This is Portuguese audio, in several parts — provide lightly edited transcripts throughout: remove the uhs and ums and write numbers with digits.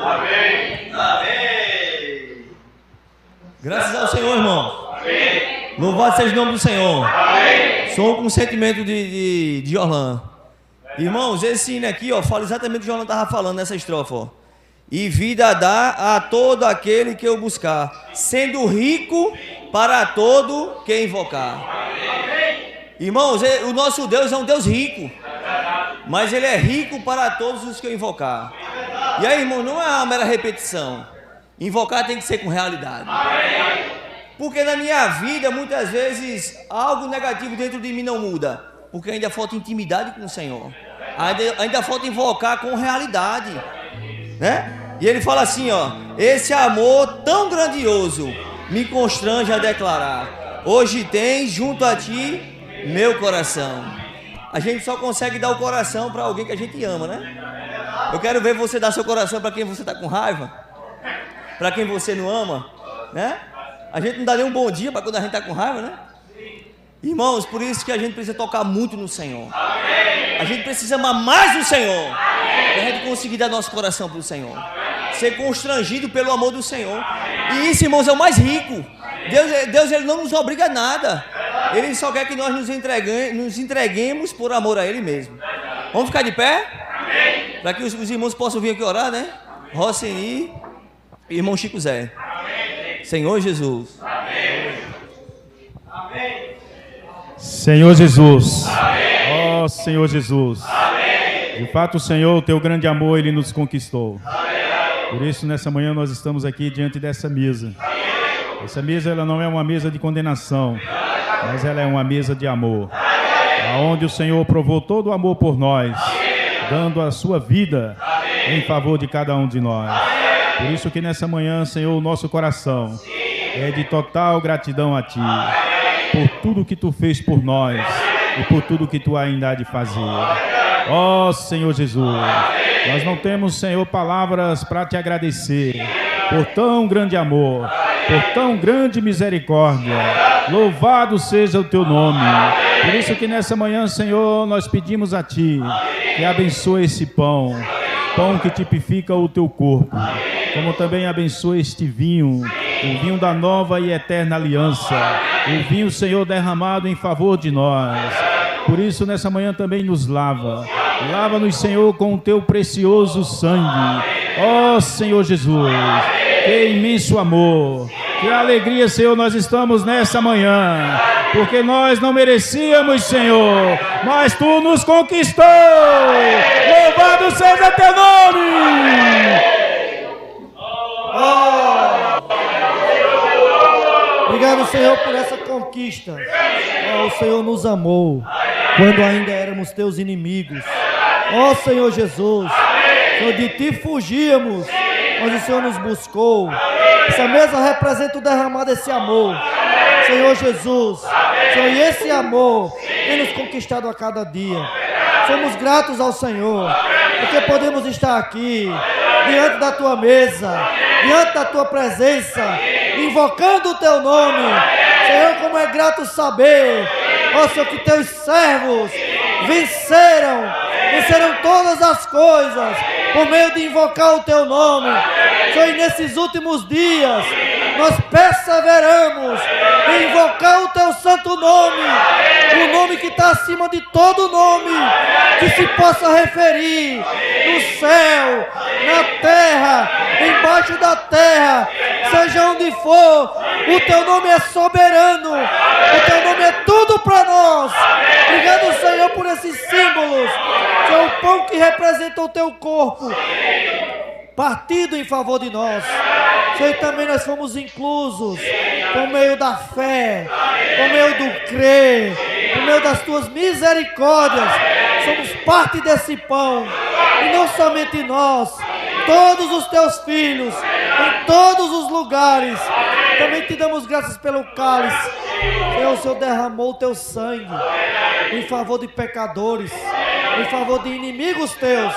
Amém. Amém. Graças ao Senhor, irmão. Amém. Louvado seja o nome do Senhor. Amém. Sou com sentimento de Orlando. Irmãos, esse hino aqui, ó, fala exatamente o que o Orlando estava falando nessa estrofe, ó. E vida dá a todo aquele que eu buscar, sendo rico para todo que invocar. Amém. Irmãos, o nosso Deus é um Deus rico, mas Ele é rico para todos os que eu invocar. E aí, irmão, não é uma mera repetição. Invocar tem que ser com realidade. Porque na minha vida, muitas vezes, algo negativo dentro de mim não muda. Porque ainda falta intimidade com o Senhor. Ainda falta invocar com realidade, né? E ele fala assim, ó: esse amor tão grandioso me constrange a declarar: hoje tens junto a ti meu coração. A gente só consegue dar o coração para alguém que a gente ama, né? Eu quero ver você dar seu coração para quem você está com raiva, para quem você não ama, né? A gente não dá nem um bom dia para quando a gente está com raiva, né? Irmãos, por isso que a gente precisa tocar muito no Senhor. A gente precisa amar mais o Senhor, para a gente conseguir dar nosso coração para o Senhor, ser constrangido pelo amor do Senhor. E isso, irmãos, é o mais rico. Deus ele não nos obriga a nada. Ele só quer que nós nos entreguemos por amor a Ele mesmo. Vamos ficar de pé? Para que os irmãos possam vir aqui orar, né? Roceni e irmão Chico Zé. Senhor Jesus. Senhor Jesus. Ó Senhor Jesus. De fato, o Senhor, o teu grande amor, Ele nos conquistou. Por isso, nessa manhã, nós estamos aqui diante dessa mesa. Essa mesa, ela não é uma mesa de condenação, mas ela é uma mesa de amor, aonde o Senhor provou todo o amor por nós, dando a sua vida em favor de cada um de nós. Por isso que nessa manhã, Senhor, o nosso coração é de total gratidão a Ti, por tudo que Tu fez por nós e por tudo que Tu ainda há de fazer. Ó Senhor Jesus, nós não temos, Senhor, palavras para Te agradecer por tão grande amor, por tão grande misericórdia. Louvado seja o Teu nome. Por isso que nessa manhã, Senhor, nós pedimos a Ti que abençoe esse pão que tipifica o Teu corpo, como também abençoe este vinho, o vinho da nova e eterna aliança, o vinho, Senhor, derramado em favor de nós. Por isso, nessa manhã também nos lava. Lava-nos, Senhor, com o Teu precioso sangue. Ó Senhor Jesus, que imenso amor, que alegria, Senhor, nós estamos nessa manhã, porque nós não merecíamos, Senhor, mas Tu nos conquistou. Louvado seja Teu nome. Obrigado, Senhor, por essa conquista. O Senhor nos amou quando ainda éramos Teus inimigos. Ó Senhor Jesus, Senhor, de Ti fugíamos, mas o Senhor nos buscou. Essa mesa representa o derramar desse amor, Senhor Jesus. Senhor, e esse amor tem nos conquistado a cada dia. Somos gratos ao Senhor, porque podemos estar aqui, diante da Tua mesa, diante da Tua presença, invocando o Teu nome. Senhor, como é grato saber, ó Senhor, que Teus servos venceram todas as coisas por meio de invocar o Teu nome. Senhor, e nesses últimos dias nós perseveramos em invocar o Teu santo nome, o nome que está acima de todo nome que se possa referir no céu, na terra, embaixo da terra, seja onde for. O Teu nome é soberano, o Teu nome é tudo para nós. Obrigado, Senhor, por esses símbolos. Senhor, o pão que representa o Teu corpo partido em favor de nós. Senhor, também nós fomos inclusos por meio da fé, por meio do crer, por meio das Tuas misericórdias. Somos parte desse pão, e não somente nós, todos os Teus filhos, em todos os lugares. Também Te damos graças pelo cálice. Senhor, o Senhor derramou o Teu sangue em favor de pecadores, em favor de inimigos Teus.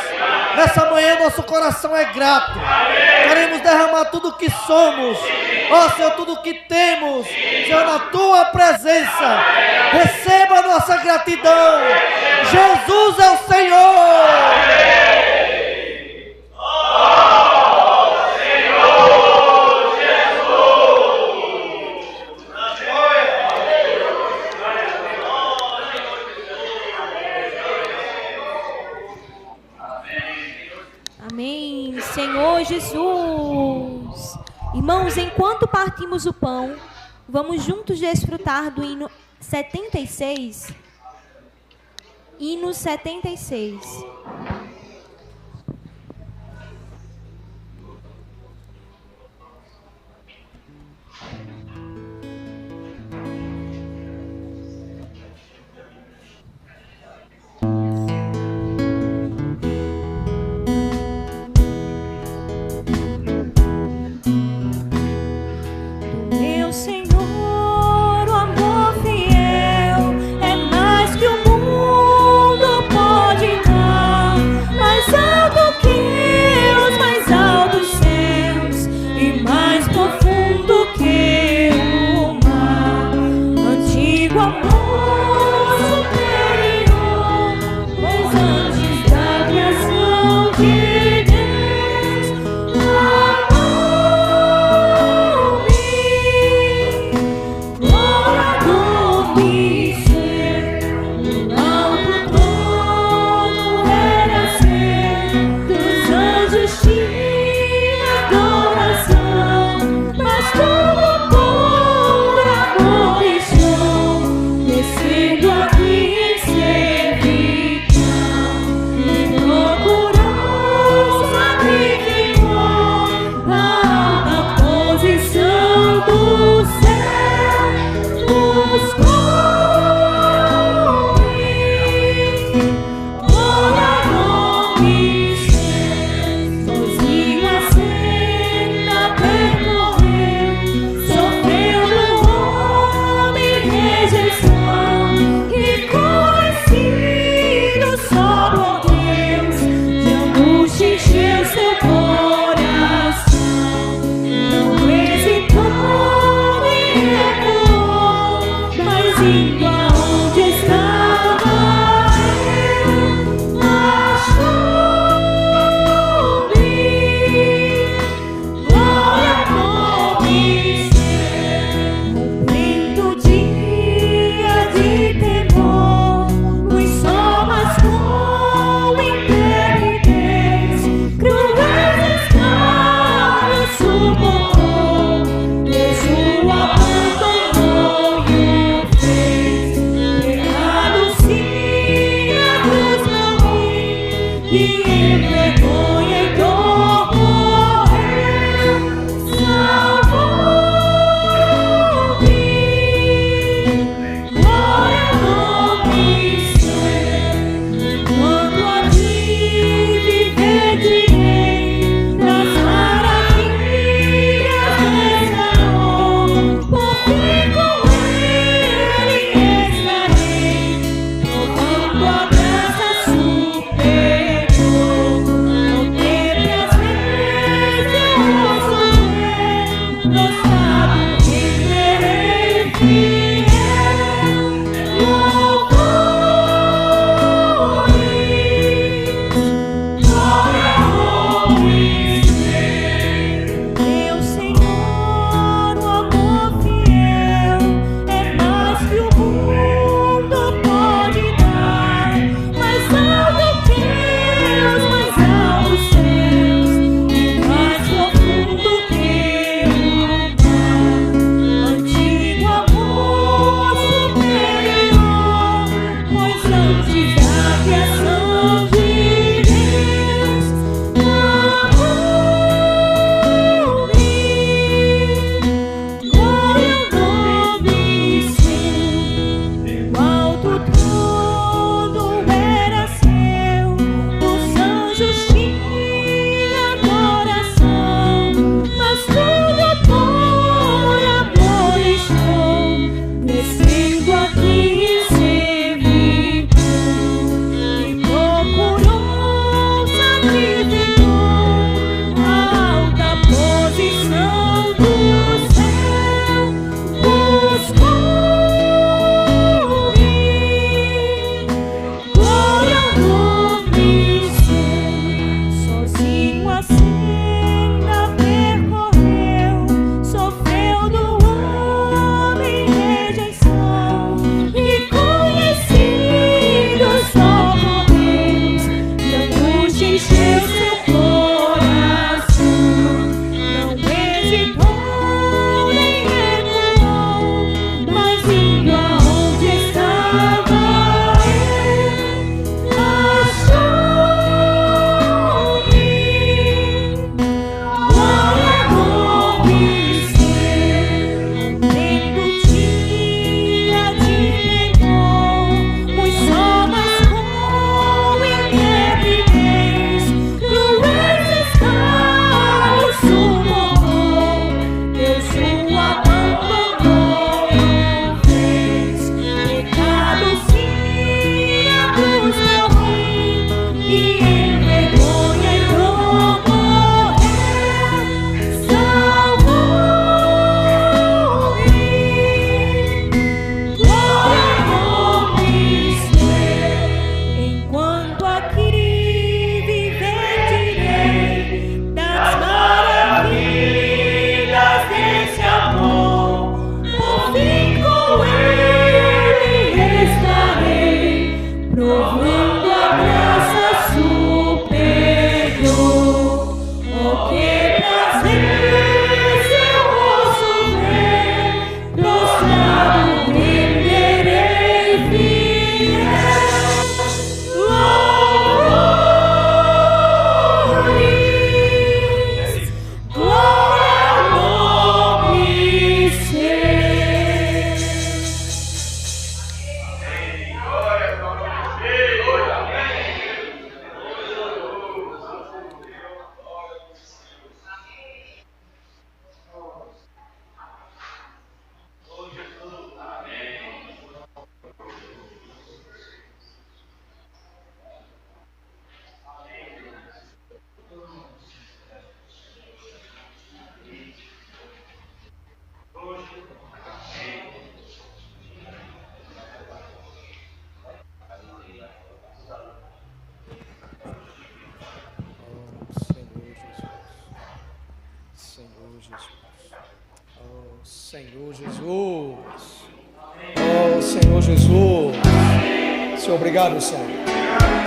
Nessa manhã nosso coração é grato. Queremos derramar tudo o que somos, ó Senhor, tudo o que temos, Senhor, na Tua presença. Receba a nossa gratidão. Jesus é o Senhor. Senhor Jesus. Irmãos, enquanto partimos o pão, vamos juntos desfrutar do hino 76. Hino 76. Meu Senhor, o amor fiel é mais que o mundo pode dar. Jesus. Oh, Senhor Jesus. Oh, Senhor Jesus. Senhor, obrigado, Senhor.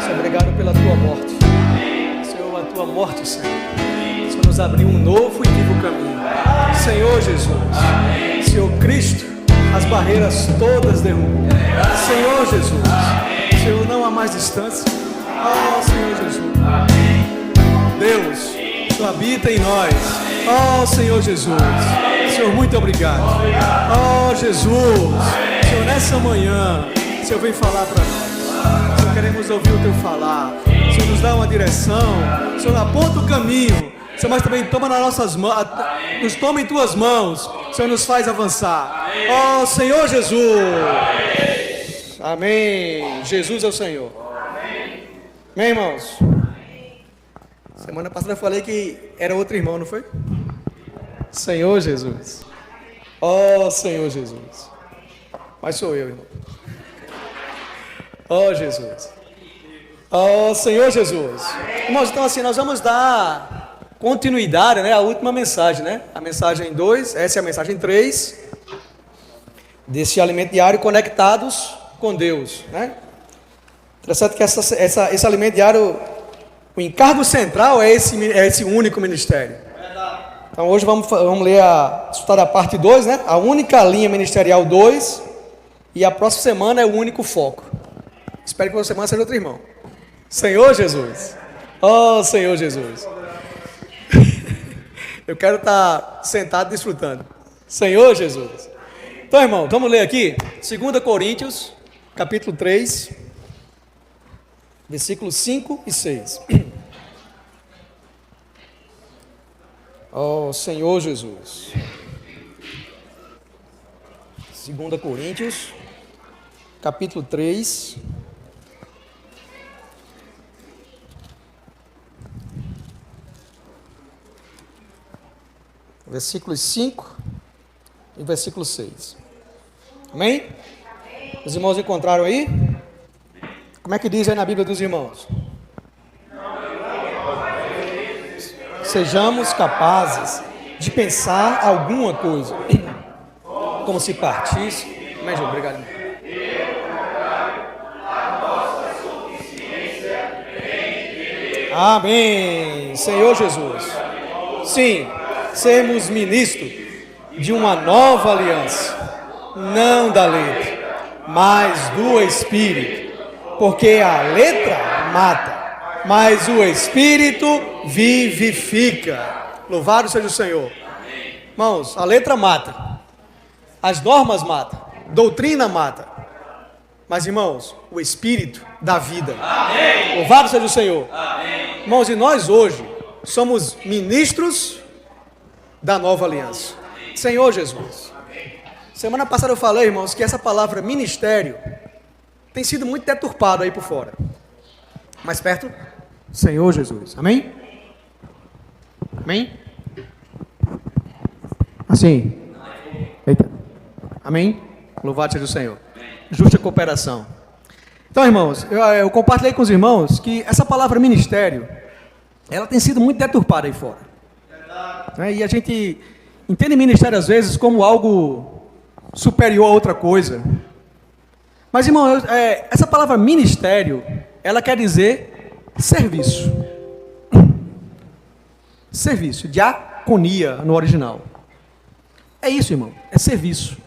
Senhor, obrigado pela tua morte. Senhor, a tua morte, Senhor. Senhor, nos abriu um novo e vivo caminho. Senhor Jesus. Senhor Cristo, as barreiras todas derrubam. Senhor Jesus. Senhor, não há mais distância. Oh, Senhor Jesus. Deus, Tu habita em nós. Oh, Senhor Jesus. Senhor, muito obrigado. Oh, Jesus. Senhor, nessa manhã, Senhor, vem falar para nós. Senhor, queremos ouvir o Teu falar. Senhor, nos dá uma direção. Senhor, aponta o caminho. Senhor, mas também toma nas nossas mãos, nos toma em Tuas mãos. Senhor, nos faz avançar. Oh, Senhor Jesus. Amém. Jesus é o Senhor. Amém, irmãos? Semana passada eu falei que era outro irmão, não foi? Senhor Jesus. Oh, Senhor Jesus. Mas sou eu, irmão. Oh, Jesus. Oh, Senhor Jesus. Irmãos, então assim, nós vamos dar continuidade, né, à última mensagem, né? A mensagem 2, essa é a mensagem 3, desse alimento diário, conectados com Deus, né? Interessante que esse alimento diário, o encargo central é esse único ministério. Então hoje vamos ler estudar a parte 2, né? A única linha ministerial 2, e a próxima semana é o único foco. Espero que a semana seja outro irmão. Senhor Jesus. Oh, Senhor Jesus. Eu quero estar sentado desfrutando. Senhor Jesus. Então, irmão, vamos ler aqui 2 Coríntios, capítulo 3, versículos 5 e 6. Oh, Senhor Jesus. 2 Coríntios, capítulo 3, versículos 5 e versículo 6. Amém? Os irmãos encontraram aí? Como é que diz aí na Bíblia dos irmãos? Sejamos capazes de pensar alguma coisa, como se partisse. Amém, João? Obrigado, irmão. Amém, Senhor Jesus. Sim, sermos ministros de uma nova aliança, não da letra, mas do Espírito, porque a letra mata, mas o Espírito vivifica. Louvado seja o Senhor. Irmãos, a letra mata, as normas matam, doutrina mata, mas irmãos, o Espírito dá vida. Amém. Louvado seja o Senhor. Amém. Irmãos, e nós hoje somos ministros da nova aliança. Senhor Jesus. Semana passada eu falei, irmãos, que essa palavra ministério tem sido muito deturpada aí por fora. Mais perto, Senhor Jesus. Amém? Amém? Assim. Eita. Amém? Louvado seja o Senhor. Justa cooperação. Então, irmãos, eu compartilhei com os irmãos que essa palavra ministério, ela tem sido muito deturpada aí fora. E a gente entende ministério às vezes como algo superior a outra coisa. Mas, irmão, essa palavra ministério, ela quer dizer serviço. Serviço, diaconia no original. É isso, irmão, é serviço.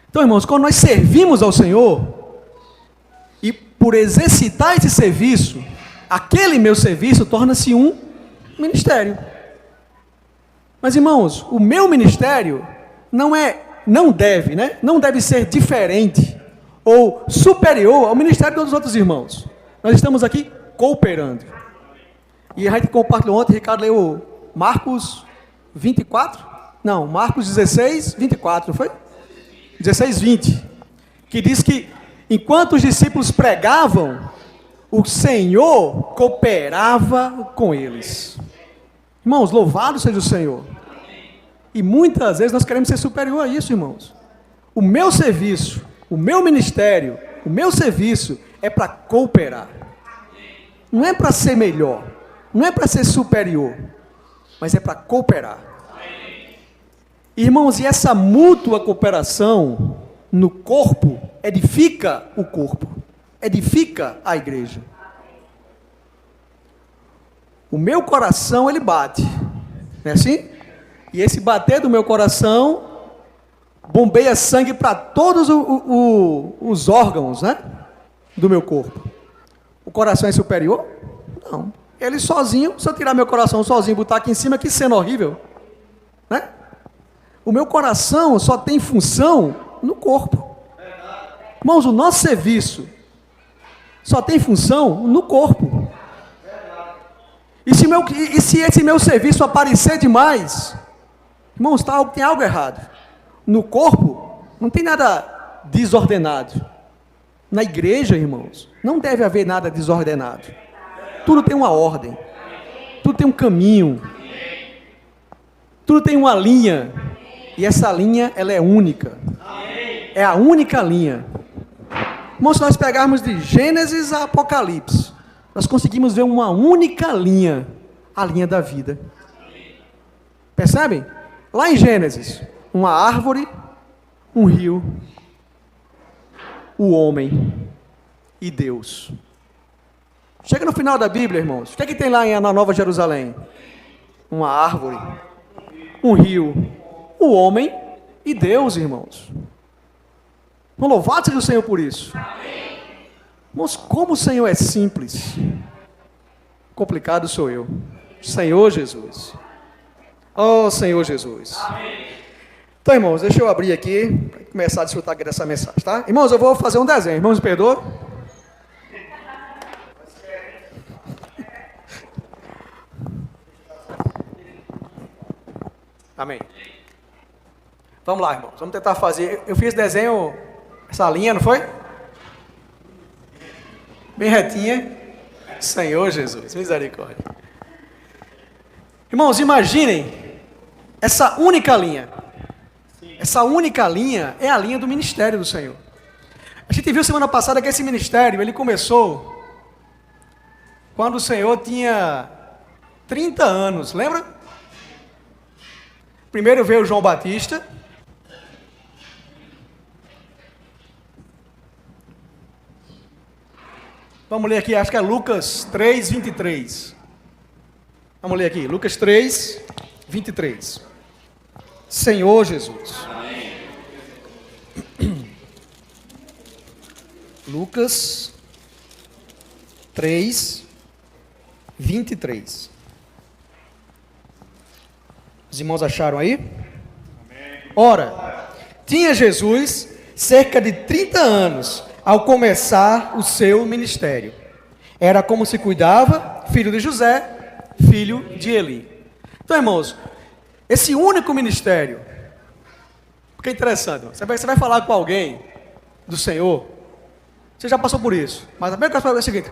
Então, irmãos, quando nós servimos ao Senhor, e por exercitar esse serviço, aquele meu serviço torna-se um ministério. Mas, irmãos, o meu ministério não deve ser diferente ou superior ao ministério dos outros irmãos. Nós estamos aqui cooperando. E a gente compartilhou ontem, Ricardo leu Marcos 24? Não, Marcos 16, 24, não foi? 16, 20. Que diz que enquanto os discípulos pregavam, o Senhor cooperava com eles. Irmãos, louvado seja o Senhor. E muitas vezes nós queremos ser superior a isso, irmãos. O meu serviço, o meu ministério, o meu serviço é para cooperar. Não é para ser melhor, não é para ser superior, mas é para cooperar. Irmãos, e essa mútua cooperação no corpo edifica o corpo, edifica a igreja. O meu coração, ele bate, não é assim? E esse bater do meu coração bombeia sangue para todos os órgãos, né, do meu corpo. O coração é superior? Não. Ele sozinho, se eu tirar meu coração sozinho e botar aqui em cima, que cena horrível, né? O meu coração só tem função no corpo. Irmãos, o nosso serviço só tem função no corpo. E se esse meu serviço aparecer demais, irmãos, tem algo errado. No corpo, não tem nada desordenado. Na igreja, irmãos, não deve haver nada desordenado. Tudo tem uma ordem. Tudo tem um caminho. Tudo tem uma linha. E essa linha, ela é única. É a única linha. Irmãos, se nós pegarmos de Gênesis a Apocalipse, nós conseguimos ver uma única linha, a linha da vida. Percebem? Lá em Gênesis, uma árvore, um rio, o homem e Deus. Chega no final da Bíblia, irmãos, o que é que tem lá na Nova Jerusalém? Uma árvore, um rio, o homem e Deus, irmãos. Louvado seja o Senhor por isso. Irmãos, como o Senhor é simples, complicado sou eu. Senhor Jesus. Oh, Senhor Jesus. Então, irmãos, deixa eu abrir aqui, para começar a desfrutar aqui dessa mensagem, tá? Irmãos, eu vou fazer um desenho. Irmãos, me perdoam? Amém. Vamos lá, irmãos. Vamos tentar fazer. Eu fiz desenho, essa linha, não foi? Bem retinha. Senhor Jesus, misericórdia. Irmãos, imaginem essa única linha. Essa única linha é a linha do ministério do Senhor. A gente viu semana passada que esse ministério, ele começou quando o Senhor tinha 30 anos, lembra? Primeiro veio João Batista. Vamos ler aqui, acho que é Lucas 3, 23. Vamos ler aqui, Lucas 3, 23. Senhor Jesus. Amém. Lucas 3, 23. Os irmãos acharam aí? Amém. Ora, tinha Jesus cerca de 30 anos ao começar o seu ministério. Era como se cuidava, filho de José, filho de Eli. Então, irmãos, esse único ministério, porque é interessante, você vai falar com alguém do Senhor, você já passou por isso, mas a primeira coisa é o seguinte: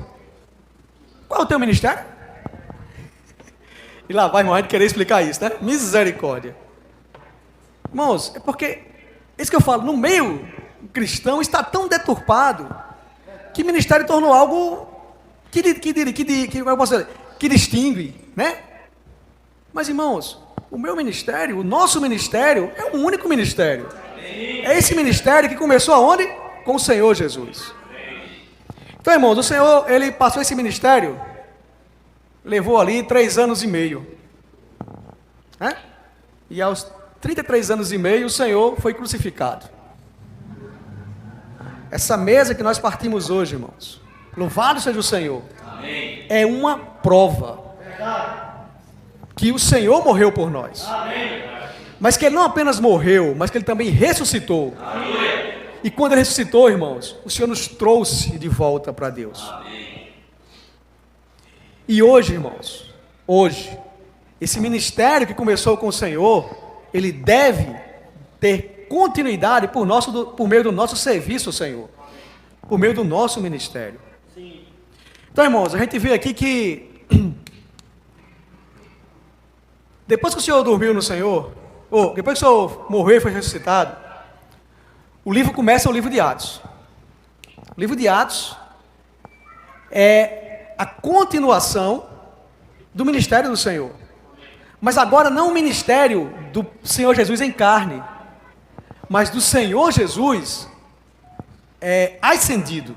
qual é o teu ministério? E lá vai, irmão, a gente querer explicar isso, né? Misericórdia. Irmãos, é porque, isso que eu falo, no meio cristão está tão deturpado, que ministério tornou algo que distingue, né? Mas, irmãos, o meu ministério, o nosso ministério, é um único ministério. É esse ministério que começou aonde? Com o Senhor Jesus. Então, irmãos, o Senhor, ele passou esse ministério, levou ali 3 anos e meio. Né? E aos 33 anos e meio, o Senhor foi crucificado. Essa mesa que nós partimos hoje, irmãos, louvado seja o Senhor, amém, é uma prova que o Senhor morreu por nós. Amém. Mas que Ele não apenas morreu, mas que Ele também ressuscitou. Amém. E quando Ele ressuscitou, irmãos, o Senhor nos trouxe de volta para Deus. Amém. E hoje, irmãos, hoje, esse ministério que começou com o Senhor, ele deve ter continuidade por meio do nosso serviço ao Senhor, por meio do nosso ministério. Sim. Então, irmãos, a gente vê aqui que depois que o Senhor dormiu no Senhor, ou depois que o Senhor morreu e foi ressuscitado, o livro começa o livro de Atos. O livro de Atos é a continuação do ministério do Senhor. Mas agora não o ministério do Senhor Jesus em carne, mas do Senhor Jesus ascendido,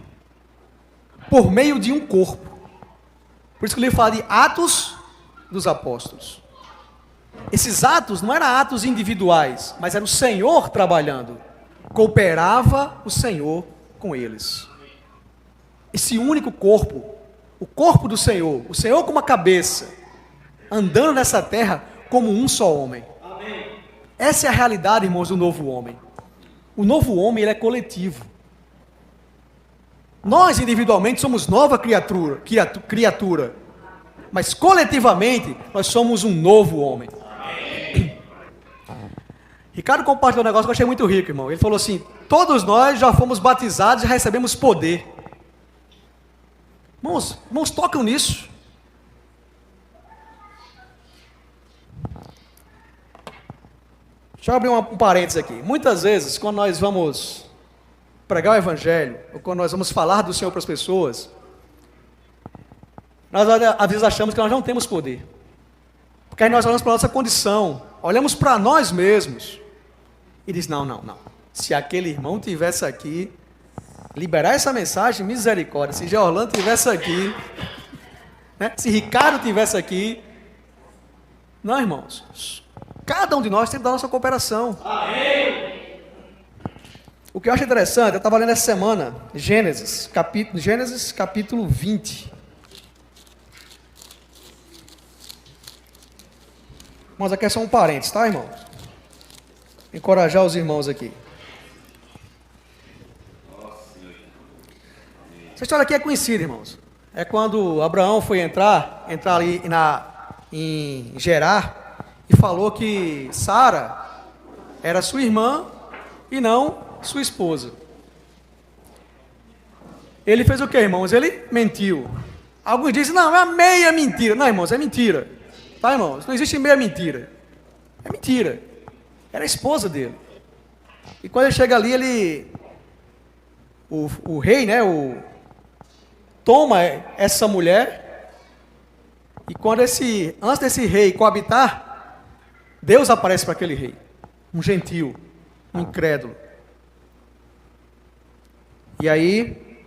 por meio de um corpo. Por isso que o livro fala de Atos dos Apóstolos. Esses atos não eram atos individuais, mas era o Senhor trabalhando. Cooperava o Senhor com eles. Esse único corpo, o corpo do Senhor, o Senhor como a cabeça, andando nessa terra como um só homem. Essa é a realidade, irmãos, do novo homem. O novo homem, ele é coletivo. Nós, individualmente, somos nova criatura. Mas, coletivamente, nós somos um novo homem. Ricardo compartilhou um negócio que eu achei muito rico, irmão. Ele falou assim, todos nós já fomos batizados e recebemos poder. Irmãos, tocam nisso. Deixa eu abrir um parênteses aqui. Muitas vezes, quando nós vamos pregar o Evangelho, ou quando nós vamos falar do Senhor para as pessoas, nós às vezes achamos que nós não temos poder. Porque aí nós olhamos para a nossa condição, olhamos para nós mesmos, e diz, não. Se aquele irmão tivesse aqui, liberar essa mensagem, misericórdia. Se Georlando tivesse aqui, né? Se Ricardo tivesse aqui. Não, irmãos. Cada um de nós tem que dar a nossa cooperação. Amém. O que eu acho interessante, eu estava lendo essa semana, Gênesis capítulo 20. Mas aqui é só um parênteses, tá, irmão? Encorajar os irmãos aqui. Essa história aqui é conhecida, irmãos. É quando Abraão foi entrar ali em Gerar, e falou que Sara era sua irmã e não sua esposa. Ele fez o que, irmãos? Ele mentiu. Alguns dizem, não, é meia mentira. Não, irmãos, é mentira. Tá, irmãos? Não existe meia mentira. É mentira. Era a esposa dele. E quando ele chega ali, o rei, né, toma essa mulher, e antes desse rei coabitar, Deus aparece para aquele rei, um gentil, um incrédulo. E aí,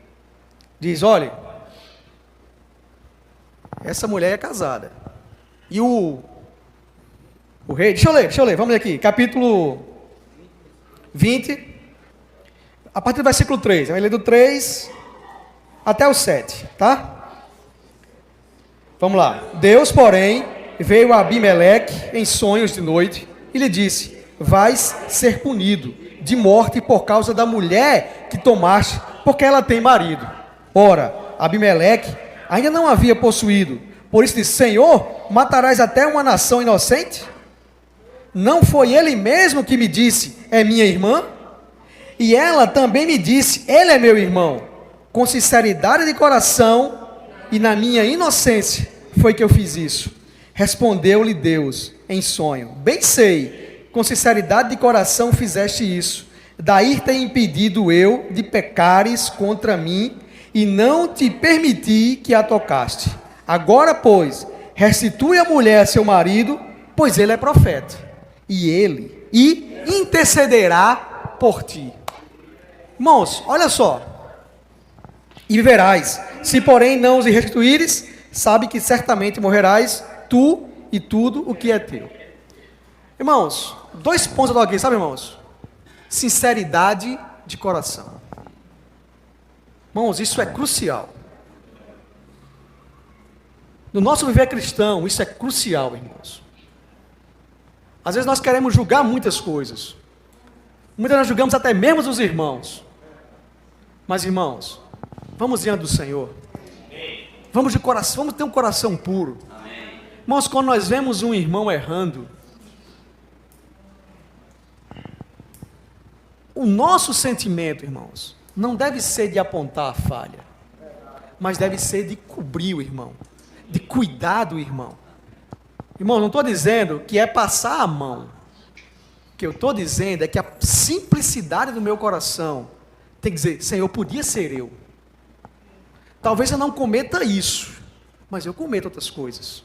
diz, olha, essa mulher é casada. E o rei, deixa eu ler, vamos ler aqui, capítulo 20, a partir do versículo 3, vai ler do 3 até o 7, tá? Vamos lá. Deus, porém, veio a Abimeleque em sonhos de noite e lhe disse, vais ser punido de morte por causa da mulher que tomaste, porque ela tem marido. Ora, Abimeleque ainda não havia possuído, por isso disse, Senhor, matarás até uma nação inocente? Não foi ele mesmo que me disse, é minha irmã? E ela também me disse, ele é meu irmão. Com sinceridade de coração e na minha inocência foi que eu fiz isso. Respondeu-lhe Deus em sonho, bem sei, com sinceridade de coração fizeste isso, daí ter impedido eu de pecares contra mim, e não te permiti que a tocaste. Agora, pois, restitui a mulher a seu marido, pois ele é profeta, e intercederá por ti. Irmãos, olha só, e viverás, se porém não os restituíres, sabe que certamente morrerás, tu e tudo o que é teu. Irmãos, 2 pontos aqui, sabe, irmãos? Sinceridade de coração. Irmãos, isso é crucial. No nosso viver cristão, isso é crucial, irmãos. Às vezes nós queremos julgar muitas coisas. Muitas nós julgamos até mesmo os irmãos. Mas, irmãos, vamos diante do Senhor. Vamos de coração, vamos ter um coração puro. Irmãos, quando nós vemos um irmão errando, o nosso sentimento, irmãos, não deve ser de apontar a falha, mas deve ser de cobrir o irmão, de cuidar do irmão. Irmão, não estou dizendo que é passar a mão. O que eu estou dizendo é que a simplicidade do meu coração tem que dizer, Senhor, podia ser eu. Talvez eu não cometa isso, mas eu cometo outras coisas.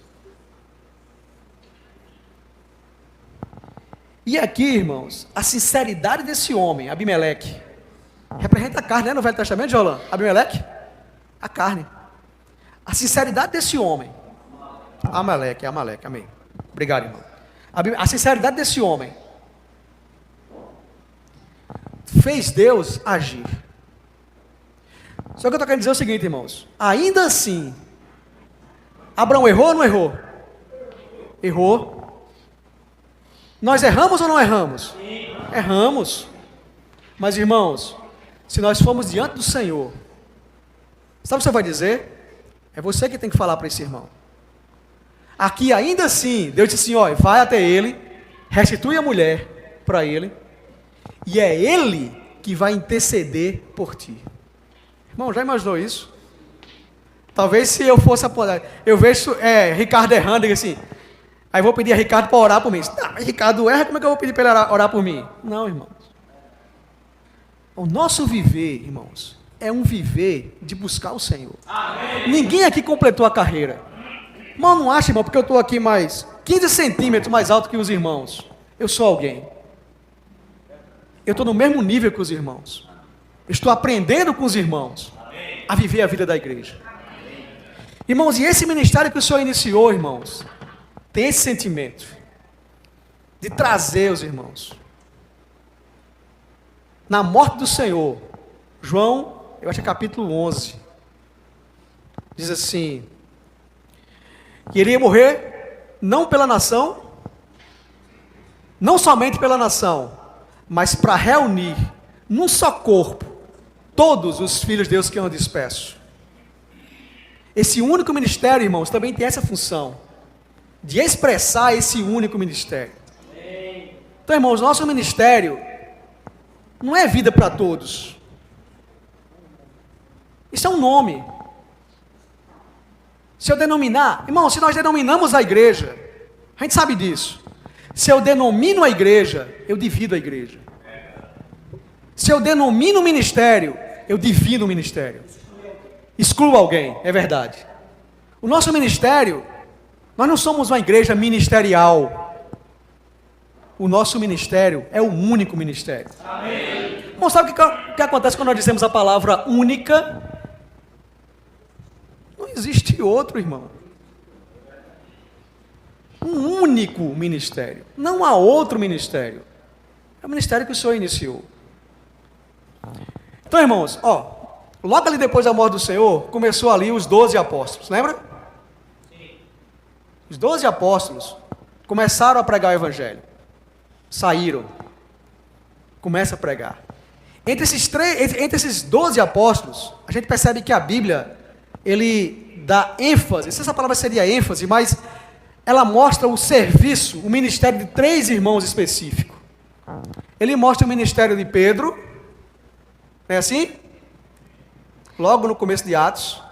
E aqui, irmãos, a sinceridade desse homem, Abimeleque, representa a carne, né, no Velho Testamento, Jolan? Abimeleque? A carne. A sinceridade desse homem. Amaleque, amém. Obrigado, irmão. A sinceridade desse homem fez Deus agir. Só que eu estou querendo dizer o seguinte, irmãos. Ainda assim, Abraão errou ou não errou? Errou. Nós erramos ou não erramos? Erramos. Mas, irmãos, se nós formos diante do Senhor, sabe o que você vai dizer? É você que tem que falar para esse irmão. Aqui, ainda assim, Deus disse assim, ó, vai até ele, restitui a mulher para ele, e é ele que vai interceder por ti. Irmão, já imaginou isso? Talvez se eu fosse apoiar, eu vejo Ricardo errando, e assim, aí vou pedir a Ricardo para orar por mim. Não, mas Ricardo erra, como é que eu vou pedir para ele orar por mim? Não, irmãos. O nosso viver, irmãos, é um viver de buscar o Senhor. Amém. Ninguém aqui completou a carreira. Irmão, não acha, irmão, porque eu estou aqui mais 15 centímetros mais alto que os irmãos. Eu sou alguém. Eu estou no mesmo nível que os irmãos. Estou aprendendo com os irmãos a viver a vida da igreja. Irmãos, e esse ministério que o Senhor iniciou, irmãos, tem esse sentimento de trazer os irmãos. Na morte do Senhor, João, eu acho que é capítulo 11, diz assim, que ele ia morrer não pela nação, não somente pela nação, mas para reunir num só corpo todos os filhos de Deus que andam dispersos. Esse único ministério, irmãos, também tem essa função de expressar esse único ministério. Então, irmãos, nosso ministério não é vida para todos. Isso é um nome. Se eu denominar, irmão, se nós denominamos a igreja, a gente sabe disso. Se eu denomino a igreja, eu divido a igreja. Se eu denomino o ministério, eu divido o ministério. Excluo alguém, é verdade. O nosso ministério, nós não somos uma igreja ministerial. O nosso ministério é o único ministério. Amém. Irmão, sabe o que acontece quando nós dizemos a palavra única? Não existe outro, irmão. Um único ministério. Não há outro ministério. É o ministério que o Senhor iniciou. Então, irmãos, logo ali depois da morte do Senhor, começou ali os 12 apóstolos, lembra? Sim. Os 12 apóstolos começaram a pregar o evangelho. Saíram. Começa a pregar. Entre esses 12 apóstolos, a gente percebe que a Bíblia, ele dá ênfase, não sei se essa palavra seria ênfase, mas ela mostra o serviço, o ministério de 3 irmãos específicos. Ele mostra o ministério de Pedro, não é assim? Logo no começo de Atos.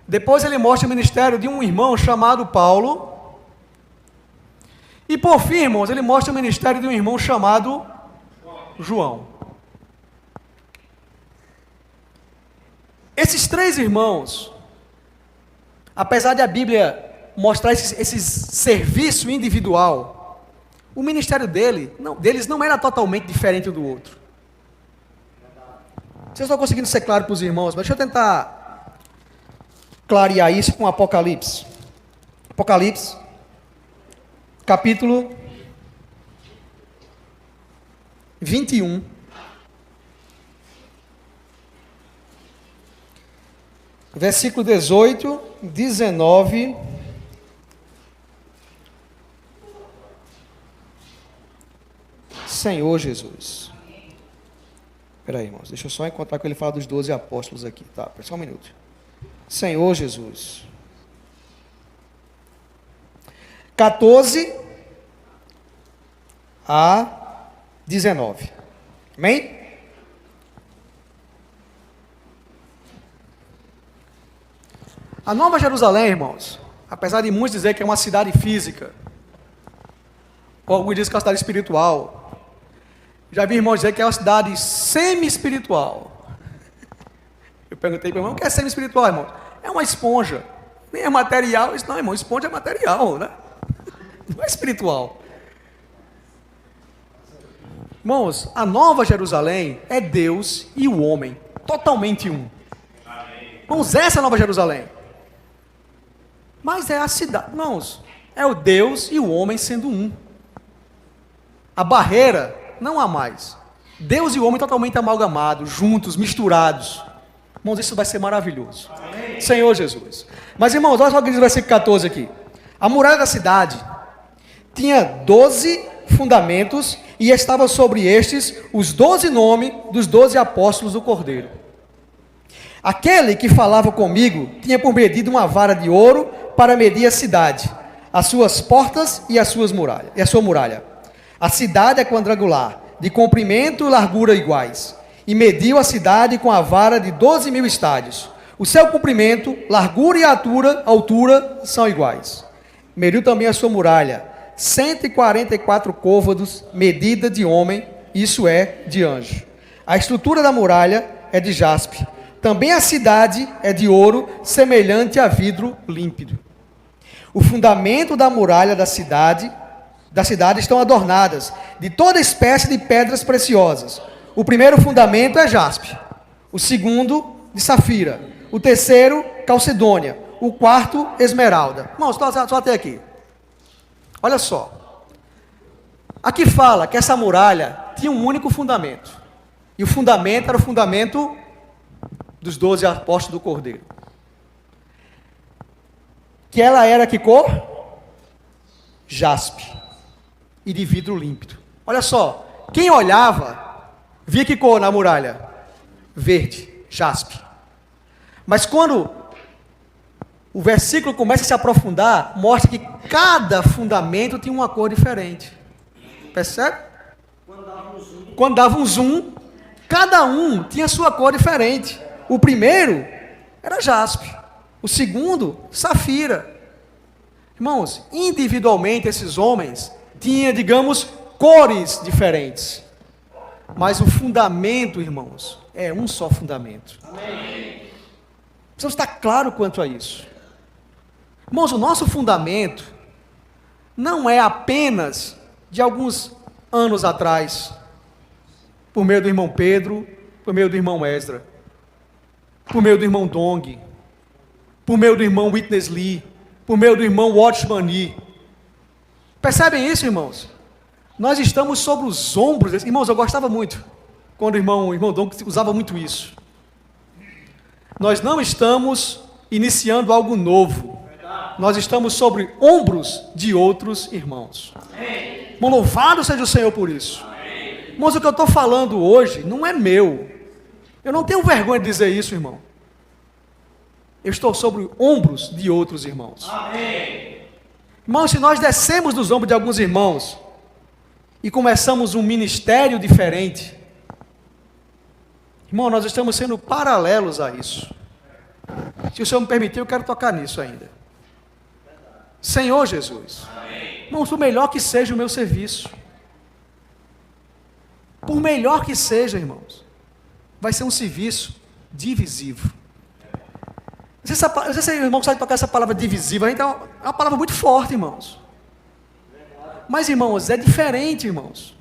Depois ele mostra o ministério de um irmão chamado Paulo. E por fim, irmãos, ele mostra o ministério de um irmão chamado João. Esses 3 irmãos, apesar de a Bíblia mostrar esse serviço individual, o ministério deles não era totalmente diferente do outro. Vocês estão conseguindo ser claro para os irmãos, mas deixa eu tentar clarear isso com Apocalipse. Apocalipse, capítulo 21. Versículo 18, 19. Senhor Jesus. Espera aí, irmãos, deixa eu só encontrar que ele fala dos 12 apóstolos aqui, tá? Só um minuto. Senhor Jesus. 14 a 19. Amém? A Nova Jerusalém, irmãos, apesar de muitos dizer que é uma cidade física, ou alguns dizem que é uma cidade espiritual, já vi irmãos dizer que é uma cidade semi-espiritual. Eu perguntei para o irmão, o que é semi-espiritual, irmão? É uma esponja. Nem é material. Isso não, irmão, esponja é material, né? Não é espiritual. Irmãos, a Nova Jerusalém é Deus e o homem, totalmente um. Irmãos, essa é a Nova Jerusalém. Mas é a cidade, irmãos, é o Deus e o homem sendo um. A barreira não há mais. Deus e o homem totalmente amalgamados, juntos, misturados. Irmãos, isso vai ser maravilhoso. Amém. Senhor Jesus. Mas, irmãos, olha só o que diz o versículo 14 aqui. A muralha da cidade tinha 12 fundamentos e estava sobre estes os 12 nomes dos 12 apóstolos do Cordeiro. Aquele que falava comigo tinha por medida uma vara de ouro para medir a cidade, as suas portas e as suas muralhas, e a sua muralha. A cidade é quadrangular, de comprimento e largura iguais, e mediu a cidade com a vara de 12.000 estádios. O seu comprimento, largura e altura são iguais. Mediu também a sua muralha, 144 côvados, medida de homem, isso é, de anjo. A estrutura da muralha é de jaspe. Também a cidade é de ouro, semelhante a vidro límpido. O fundamento da muralha da cidade estão adornadas de toda espécie de pedras preciosas. O primeiro fundamento é jaspe, o segundo de safira, o terceiro calcedônia, o quarto esmeralda. Irmãos, só até aqui. Olha só. Aqui fala que essa muralha tinha um único fundamento. E o fundamento era o fundamento dos 12 apóstolos do Cordeiro. Que ela era que cor? Jaspe. E de vidro límpido. Olha só, quem olhava, via que cor na muralha? Verde, jaspe. Mas quando o versículo começa a se aprofundar, mostra que cada fundamento tinha uma cor diferente. Percebe? Quando dava um zoom, cada um tinha sua cor diferente. O primeiro era jaspe, o segundo, safira. Irmãos, individualmente esses homens tinham, digamos, cores diferentes. Mas o fundamento, irmãos, é um só fundamento. Amém. Precisamos estar claro quanto a isso. Irmãos, o nosso fundamento não é apenas de alguns anos atrás, por meio do irmão Pedro, por meio do irmão Esdra, por meio do irmão Dong, por meio do irmão Witness Lee, por meio do irmão Watchman Nee. Percebem isso, irmãos? Nós estamos sobre os ombros. Irmãos, eu gostava muito quando o irmão Dong usava muito isso. Nós não estamos iniciando algo novo. Nós estamos sobre ombros de outros irmãos. Irmão, louvado seja o Senhor por isso. Irmãos, o que eu estou falando hoje não é meu. Eu não tenho vergonha de dizer isso, irmão. Eu estou sobre ombros de outros irmãos. Amém. Irmãos, se nós descemos dos ombros de alguns irmãos e começamos um ministério diferente, irmão, nós estamos sendo paralelos a isso. Se o Senhor me permitir, eu quero tocar nisso ainda. Senhor Jesus. Amém. Irmãos, por melhor que seja o meu serviço, por melhor que seja, irmãos, vai ser um serviço divisivo. Não sei se o irmão sabe tocar essa palavra divisiva, então é uma palavra muito forte, irmãos. Mas, irmãos, é diferente, irmãos.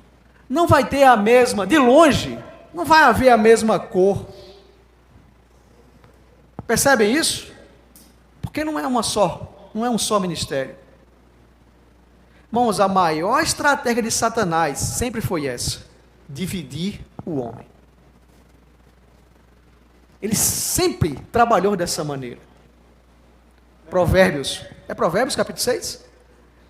Não vai ter a mesma, de longe, não vai haver a mesma cor. Percebem isso? Porque não é um só ministério. Irmãos, a maior estratégia de Satanás sempre foi essa: dividir o homem. Ele sempre trabalhou dessa maneira. Provérbios, é Provérbios capítulo 6?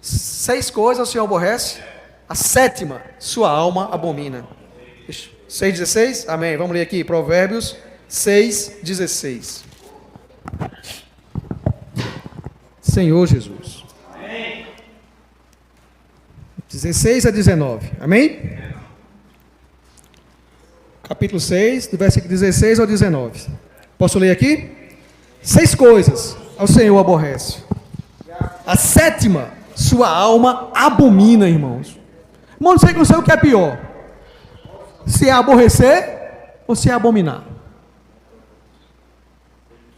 6 coisas o Senhor aborrece, a 7ª sua alma abomina. 6,16? Amém. Vamos ler aqui, Provérbios 6,16. Senhor Jesus. Amém. 16 a 19. Amém? Capítulo 6, do versículo 16 ao 19. Posso ler aqui? 6 coisas ao Senhor aborrece. A 7ª, sua alma abomina, irmãos. Irmão, não sei o que é pior. Se é aborrecer ou se é abominar.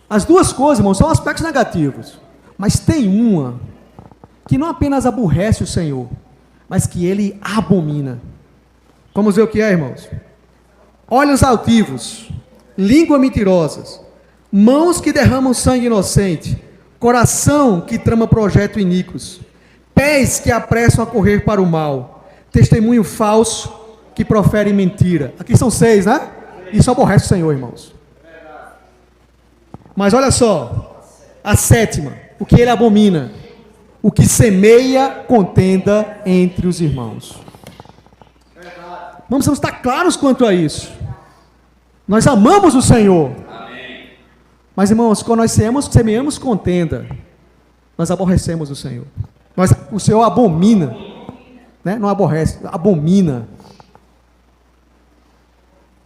As duas coisas, irmãos, são aspectos negativos. Mas tem uma que não apenas aborrece o Senhor, mas que ele abomina. Vamos ver o que é, irmãos. Olhos altivos, língua mentirosas, mãos que derramam sangue inocente, coração que trama projeto iníquos, pés que apressam a correr para o mal, testemunho falso que profere mentira. Aqui são 6, né? Isso aborrece o Senhor, irmãos. Mas olha só, a 7ª, o que ele abomina, o que semeia contenda entre os irmãos. Vamos estar claros quanto a isso. Nós amamos o Senhor. Mas, irmãos, quando nós semeamos contenda, nós aborrecemos o Senhor. O Senhor abomina, né? Não aborrece, abomina.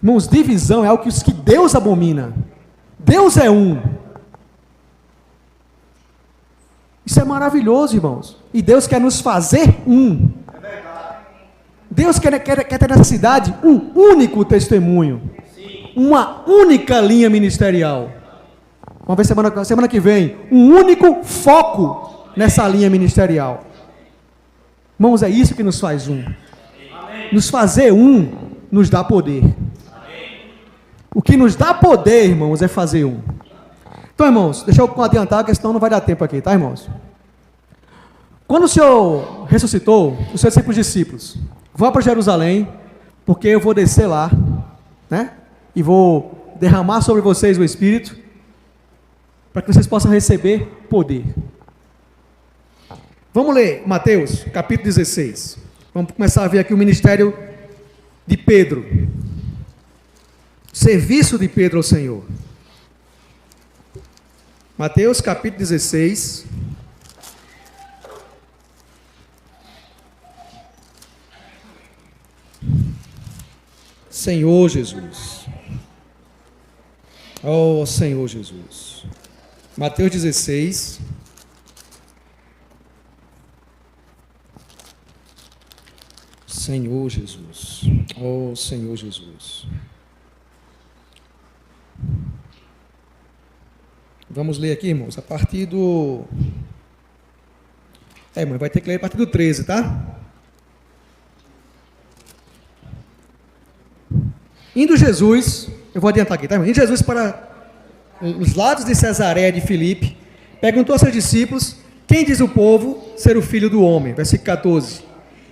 Irmãos, divisão é algo que Deus abomina. Deus é um. Isso é maravilhoso, irmãos. E Deus quer nos fazer um. Deus quer ter nessa cidade um único testemunho. Uma única linha ministerial. Vamos ver semana que vem. Um único foco nessa linha ministerial. Irmãos, é isso que nos faz um. Nos fazer um nos dá poder. O que nos dá poder, irmãos, é fazer um. Então, irmãos, deixa eu adiantar, porque senão não vai dar tempo aqui, tá, irmãos? Quando o Senhor ressuscitou, os seus discípulos, vão para Jerusalém, porque eu vou descer lá, né? E vou derramar sobre vocês o Espírito, para que vocês possam receber poder. Vamos ler Mateus, capítulo 16. Vamos começar a ver aqui o ministério de Pedro. Serviço de Pedro ao Senhor. Mateus, capítulo 16. Senhor Jesus. Oh, Senhor Jesus. Mateus 16. Senhor Jesus. Oh, Senhor Jesus. Vamos ler aqui, irmãos, a partir do... irmão, vai ter que ler a partir do 13, tá? Indo Jesus, eu vou adiantar aqui, tá, irmão? Indo Jesus para os lados de Cesareia de Filipe, perguntou a seus discípulos, quem diz o povo ser o filho do homem? Versículo 14.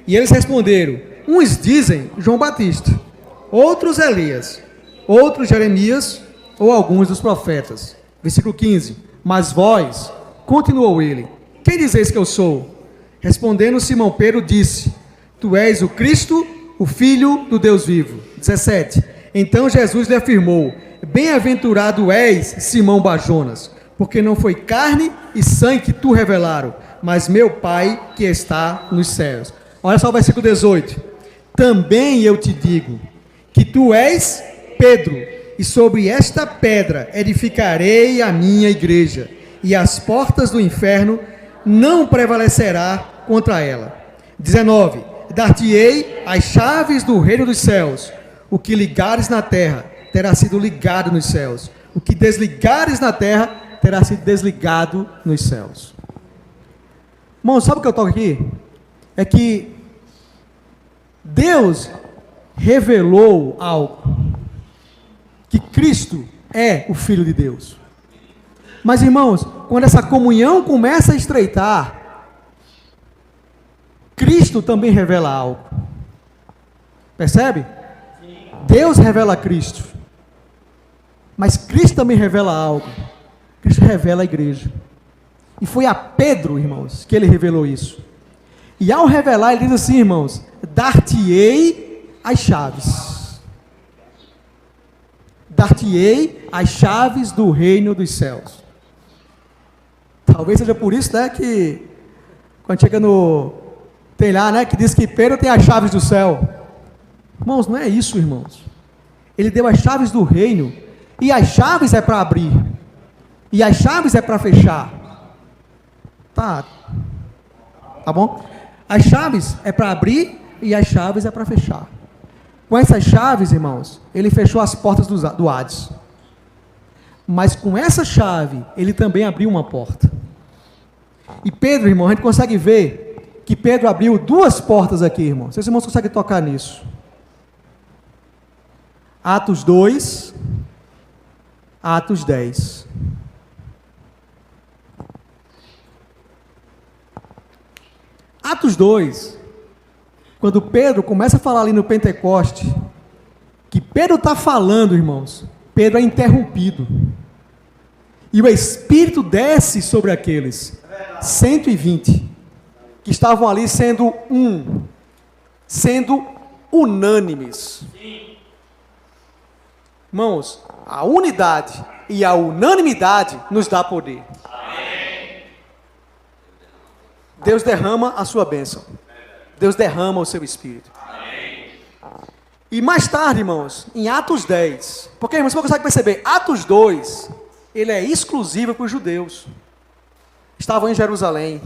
E eles responderam, uns dizem João Batista, outros Elias, outros Jeremias, ou alguns dos profetas. Versículo 15. Mas vós, continuou ele, quem dizeis que eu sou? Respondendo Simão Pedro disse, tu és o Cristo, o Filho do Deus vivo. 17. Então Jesus lhe afirmou, bem-aventurado és, Simão Bajonas, porque não foi carne e sangue que tu revelaram, mas meu Pai que está nos céus. Olha só o versículo 18. Também eu te digo, que tu és Pedro, e sobre esta pedra edificarei a minha igreja, e as portas do inferno não prevalecerá contra ela. 19. Dar-te-ei as chaves do reino dos céus. O que ligares na terra terá sido ligado nos céus. O que desligares na terra terá sido desligado nos céus. Irmão, sabe o que eu toco aqui? É que Deus revelou algo. Que Cristo é o Filho de Deus. Mas, irmãos, quando essa comunhão começa a estreitar, Cristo também revela algo. Percebe? Deus revela Cristo. Mas Cristo também revela algo. Cristo revela a igreja. E foi a Pedro, irmãos, que ele revelou isso. E ao revelar, ele diz assim, irmãos, dar-te-ei as chaves. Dar-te-ei as chaves do reino dos céus. Talvez seja por isso, né, que quando chega no... Tem lá, né, que diz que Pedro tem as chaves do céu. Irmãos, não é isso, irmãos. Ele deu as chaves do reino, e as chaves é para abrir, e as chaves é para fechar. Tá bom? As chaves é para abrir, e as chaves é para fechar. Com essas chaves, irmãos, ele fechou as portas do Hades. Mas com essa chave, ele também abriu uma porta. E Pedro, irmão, a gente consegue ver que Pedro abriu 2 portas aqui, irmão. Vocês, irmãos, conseguem tocar nisso? Atos 2, Atos 10. Atos 2, quando Pedro começa a falar ali no Pentecoste, que Pedro está falando, irmãos, Pedro é interrompido. E o Espírito desce sobre aqueles 120 que estavam ali sendo unânimes. Irmãos, a unidade e a unanimidade nos dá poder. Deus derrama a sua bênção. Deus derrama o seu Espírito. E mais tarde, irmãos, em Atos 10, porque, irmãos, você consegue perceber, Atos 2, ele é exclusivo para os judeus. Estavam em Jerusalém.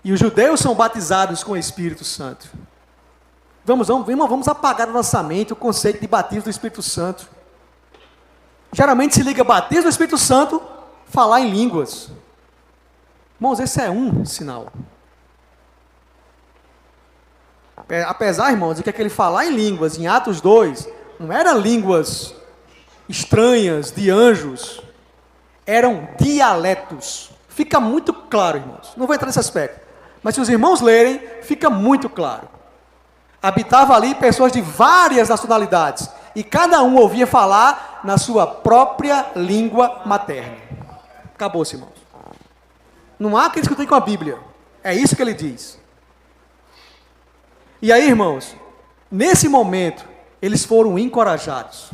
E os judeus são batizados com o Espírito Santo. Vamos apagar da nossa mente o conceito de batismo do Espírito Santo. Geralmente se liga batismo do Espírito Santo, falar em línguas. Irmãos, esse é um sinal. Apesar, irmãos, de que aquele falar em línguas, em Atos 2, não eram línguas estranhas de anjos, eram dialetos. Fica muito claro, irmãos. Não vou entrar nesse aspecto. Mas se os irmãos lerem, fica muito claro. Habitava ali pessoas de várias nacionalidades. E cada um ouvia falar na sua própria língua materna. Acabou-se, irmãos. Não há que discutir com a Bíblia. É isso que ele diz. E aí, irmãos, nesse momento, eles foram encorajados.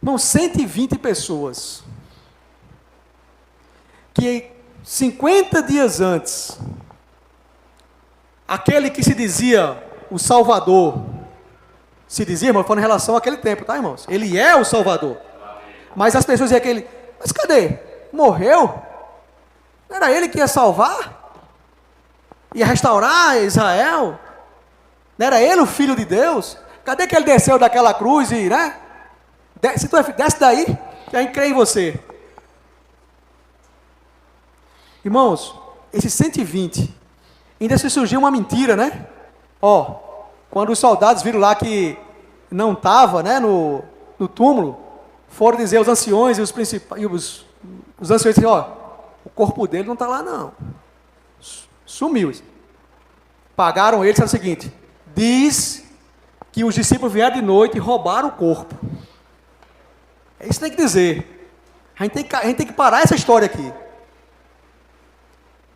Irmãos, 120 pessoas. Que 50 dias antes, aquele que se dizia o Salvador, se dizia, irmão, falando em relação àquele tempo, tá, irmãos? Ele é o Salvador. Mas as pessoas diziam aquele, mas cadê? Morreu? Não era ele que ia salvar? Ia restaurar Israel? Não era ele o Filho de Deus? Cadê que ele desceu daquela cruz e, né? Se tu desce daí, já crê em você. Irmãos, esses 120, ainda se surgiu uma mentira, né? Quando os soldados viram lá que não estava, né, no túmulo, foram dizer aos anciões e os principais, os anciões disseram, o corpo dele não está lá não. Sumiu. Pagaram ele e disseram o seguinte, diz que os discípulos vieram de noite e roubaram o corpo. É isso que tem que dizer. A gente tem que parar essa história aqui.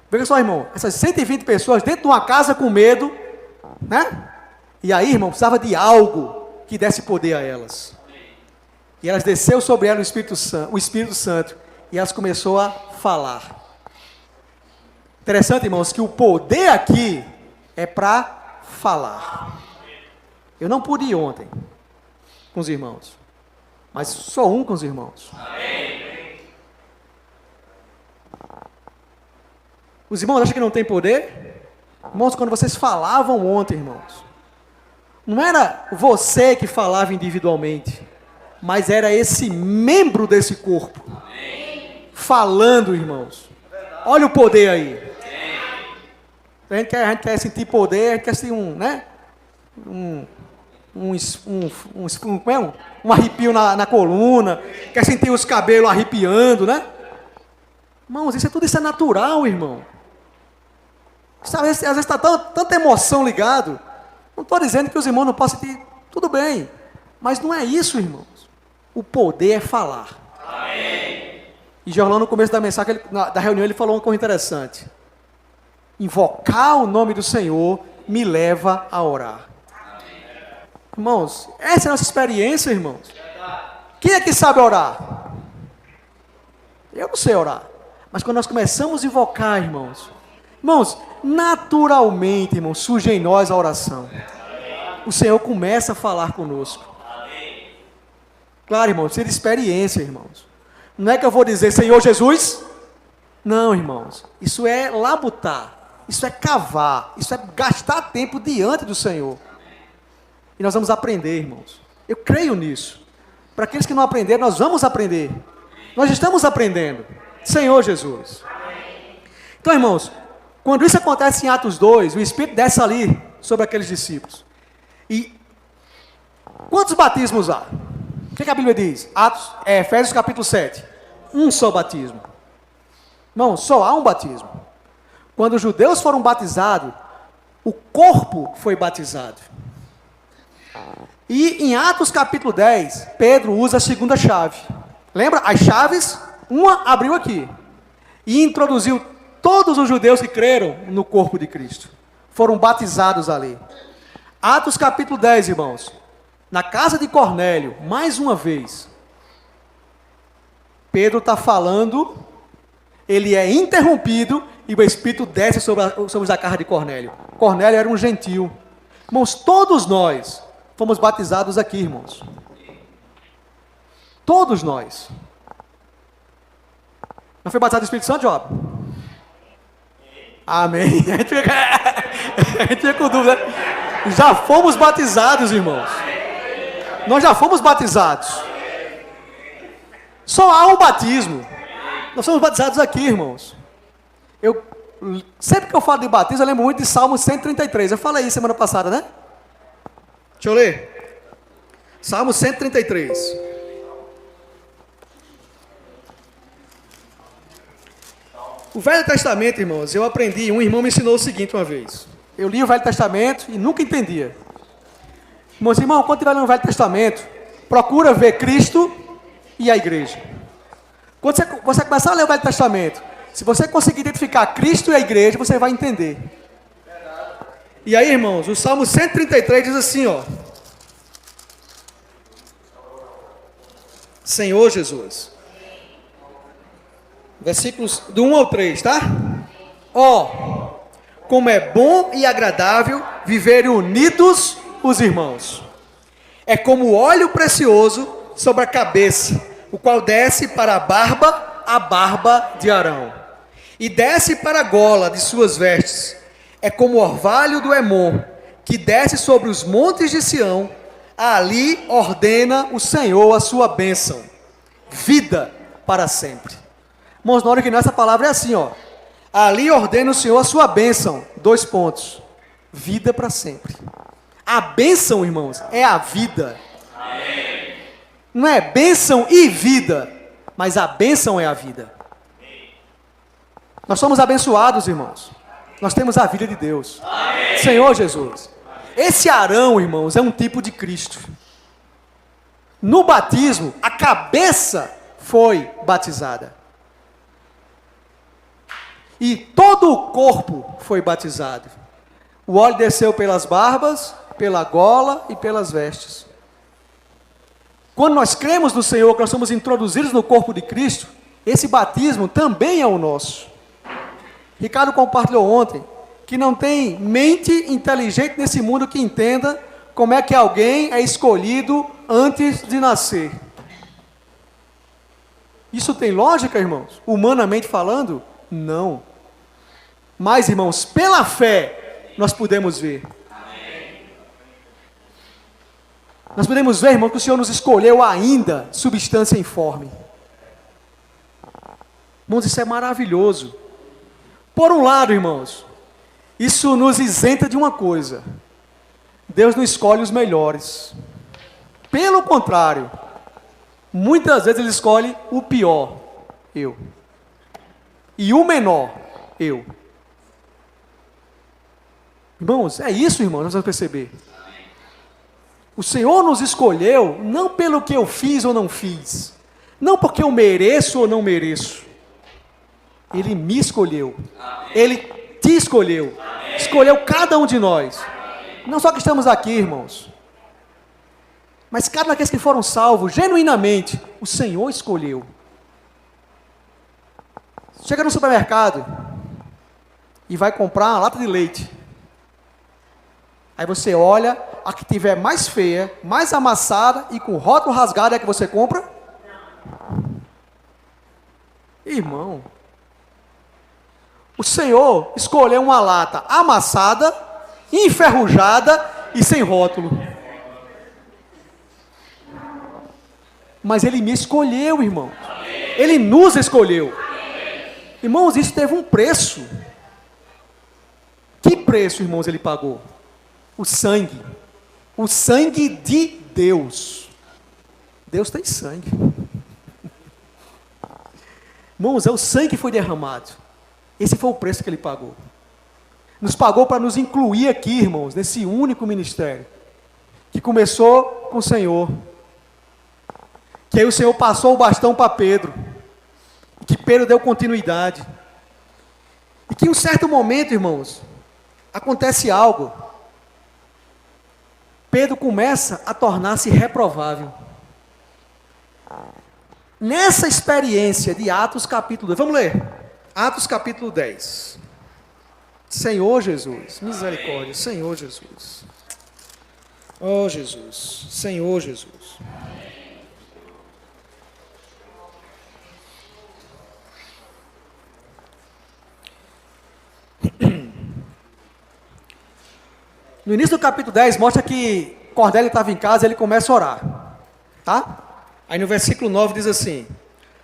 Veja só, irmão, essas 120 pessoas dentro de uma casa com medo, né? E aí, irmão, precisava de algo que desse poder a elas. E elas desceu sobre elas o Espírito Santo, e elas começou a falar. Interessante, irmãos, que o poder aqui é para falar. Eu não pude ir ontem com os irmãos, mas sou um com os irmãos. Os irmãos acham que não tem poder? Irmãos, quando vocês falavam ontem, irmãos, não era você que falava individualmente, mas era esse membro desse corpo falando, irmãos. Olha o poder aí. A gente quer sentir poder, a gente quer sentir um arrepio na coluna, quer sentir os cabelos arrepiando, né? Irmãos, tudo isso é natural, irmão. Às vezes está tanta emoção ligado. Não estou dizendo que os irmãos não possam sentir, tudo bem. Mas não é isso, irmãos. O poder é falar. Amém. E Jorlão, no começo da mensagem, da reunião, ele falou uma coisa interessante. Invocar o nome do Senhor me leva a orar. Amém. Irmãos, essa é a nossa experiência, irmãos. Quem é que sabe orar? Eu não sei orar. Mas quando nós começamos a invocar, irmãos, naturalmente, irmãos, surge em nós a oração. O Senhor começa a falar conosco. Claro, irmãos, precisa de experiência, irmãos. Não é que eu vou dizer, Senhor Jesus? Não, irmãos. Isso é labutar. Isso é cavar. Isso é gastar tempo diante do Senhor. E nós vamos aprender, irmãos. Eu creio nisso. Para aqueles que não aprenderam, nós vamos aprender. Nós estamos aprendendo. Senhor Jesus. Então, irmãos, quando isso acontece em Atos 2, o Espírito desce ali sobre aqueles discípulos. E quantos batismos há? O que a Bíblia diz? Efésios capítulo 7. Um só batismo. Não, só há um batismo. Quando os judeus foram batizados, o corpo foi batizado. E em Atos capítulo 10, Pedro usa a segunda chave. Lembra? As chaves, uma abriu aqui. E introduziu todos os judeus que creram no corpo de Cristo. Foram batizados ali. Atos capítulo 10, irmãos. Na casa de Cornélio, mais uma vez, Pedro está falando, ele é interrompido e o Espírito desce sobre a casa de Cornélio. Cornélio era um gentil. Irmãos, todos nós fomos batizados aqui, irmãos. Todos nós. Não foi batizado do Espírito Santo, Job? Amém. A gente fica com dúvida. Já fomos batizados, irmãos. Nós já fomos batizados. Só há um batismo. Nós somos batizados aqui, irmãos. Sempre que eu falo de batismo, eu lembro muito de Salmo 133. Eu falei isso semana passada, né? Deixa eu ler. Salmo 133. O Velho Testamento, irmãos, eu aprendi, um irmão me ensinou o seguinte uma vez. Eu li o Velho Testamento e nunca entendia. Irmão, quando estiver no Velho Testamento, procura ver Cristo e a igreja. Quando você começar a ler o Velho Testamento, se você conseguir identificar Cristo e a igreja, você vai entender. E aí, irmãos, o Salmo 133 diz assim, ó. Senhor Jesus. Versículos do 1 ao 3, tá? Ó, como é bom e agradável viverem unidos os irmãos. É como óleo precioso sobre a cabeça, o qual desce para a barba de Arão, e desce para a gola de suas vestes. É como o orvalho do Hermon, que desce sobre os montes de Sião. Ali ordena o Senhor a sua bênção, vida para sempre. Irmãos, na hora que nessa palavra é assim, ó. Ali ordena o Senhor a sua bênção, 2 pontos, vida para sempre. A bênção, irmãos, é a vida. Amém. Não é bênção e vida, mas a bênção é a vida. Nós somos abençoados, irmãos. Nós temos a vida de Deus. Amém. Senhor Jesus. Esse Arão, irmãos, é um tipo de Cristo. No batismo, a cabeça foi batizada. E todo o corpo foi batizado. O óleo desceu pelas barbas, pela gola e pelas vestes. Quando nós cremos no Senhor, que nós somos introduzidos no corpo de Cristo, esse batismo também é o nosso. Ricardo compartilhou ontem que não tem mente inteligente nesse mundo que entenda como é que alguém é escolhido antes de nascer. Isso tem lógica, irmãos? Humanamente falando? Não. Mas, irmãos, pela fé, nós podemos ver. Nós podemos ver, irmão, que o Senhor nos escolheu ainda substância informe. Irmãos, isso é maravilhoso. Por um lado, irmãos, isso nos isenta de uma coisa. Deus não escolhe os melhores. Pelo contrário, muitas vezes Ele escolhe o pior, eu. E o menor, eu. Irmãos, é isso, irmãos, nós vamos perceber. O Senhor nos escolheu não pelo que eu fiz ou não fiz, não porque eu mereço ou não mereço. Ele me escolheu. Ele te escolheu. Escolheu cada um de nós. Não só que estamos aqui, irmãos, mas cada um daqueles que foram salvos, genuinamente, o Senhor escolheu. Chega no supermercado e vai comprar uma lata de leite. Aí você olha, a que tiver mais feia, mais amassada e com rótulo rasgado é a que você compra? Irmão, o Senhor escolheu uma lata amassada, enferrujada e sem rótulo. Mas Ele me escolheu, irmão. Ele nos escolheu. Irmãos, isso teve um preço. Que preço, irmãos, Ele pagou? O sangue, O sangue de Deus. Deus tem sangue. Irmãos, é o sangue que foi derramado. Esse foi o preço que ele pagou. Nos pagou para nos incluir aqui, irmãos, nesse único ministério. Que começou com o Senhor. Que aí o Senhor passou o bastão para Pedro. E que Pedro deu continuidade. E que em um certo momento, irmãos, acontece algo. Pedro começa a tornar-se reprovável. Nessa experiência de Atos capítulo 10, vamos ler. Atos capítulo 10. Senhor Jesus, misericórdia, Senhor Jesus. Oh Jesus, Senhor Jesus. No início do capítulo 10 mostra que Cornélio estava em casa e ele começa a orar. Tá? Aí no versículo 9 diz assim: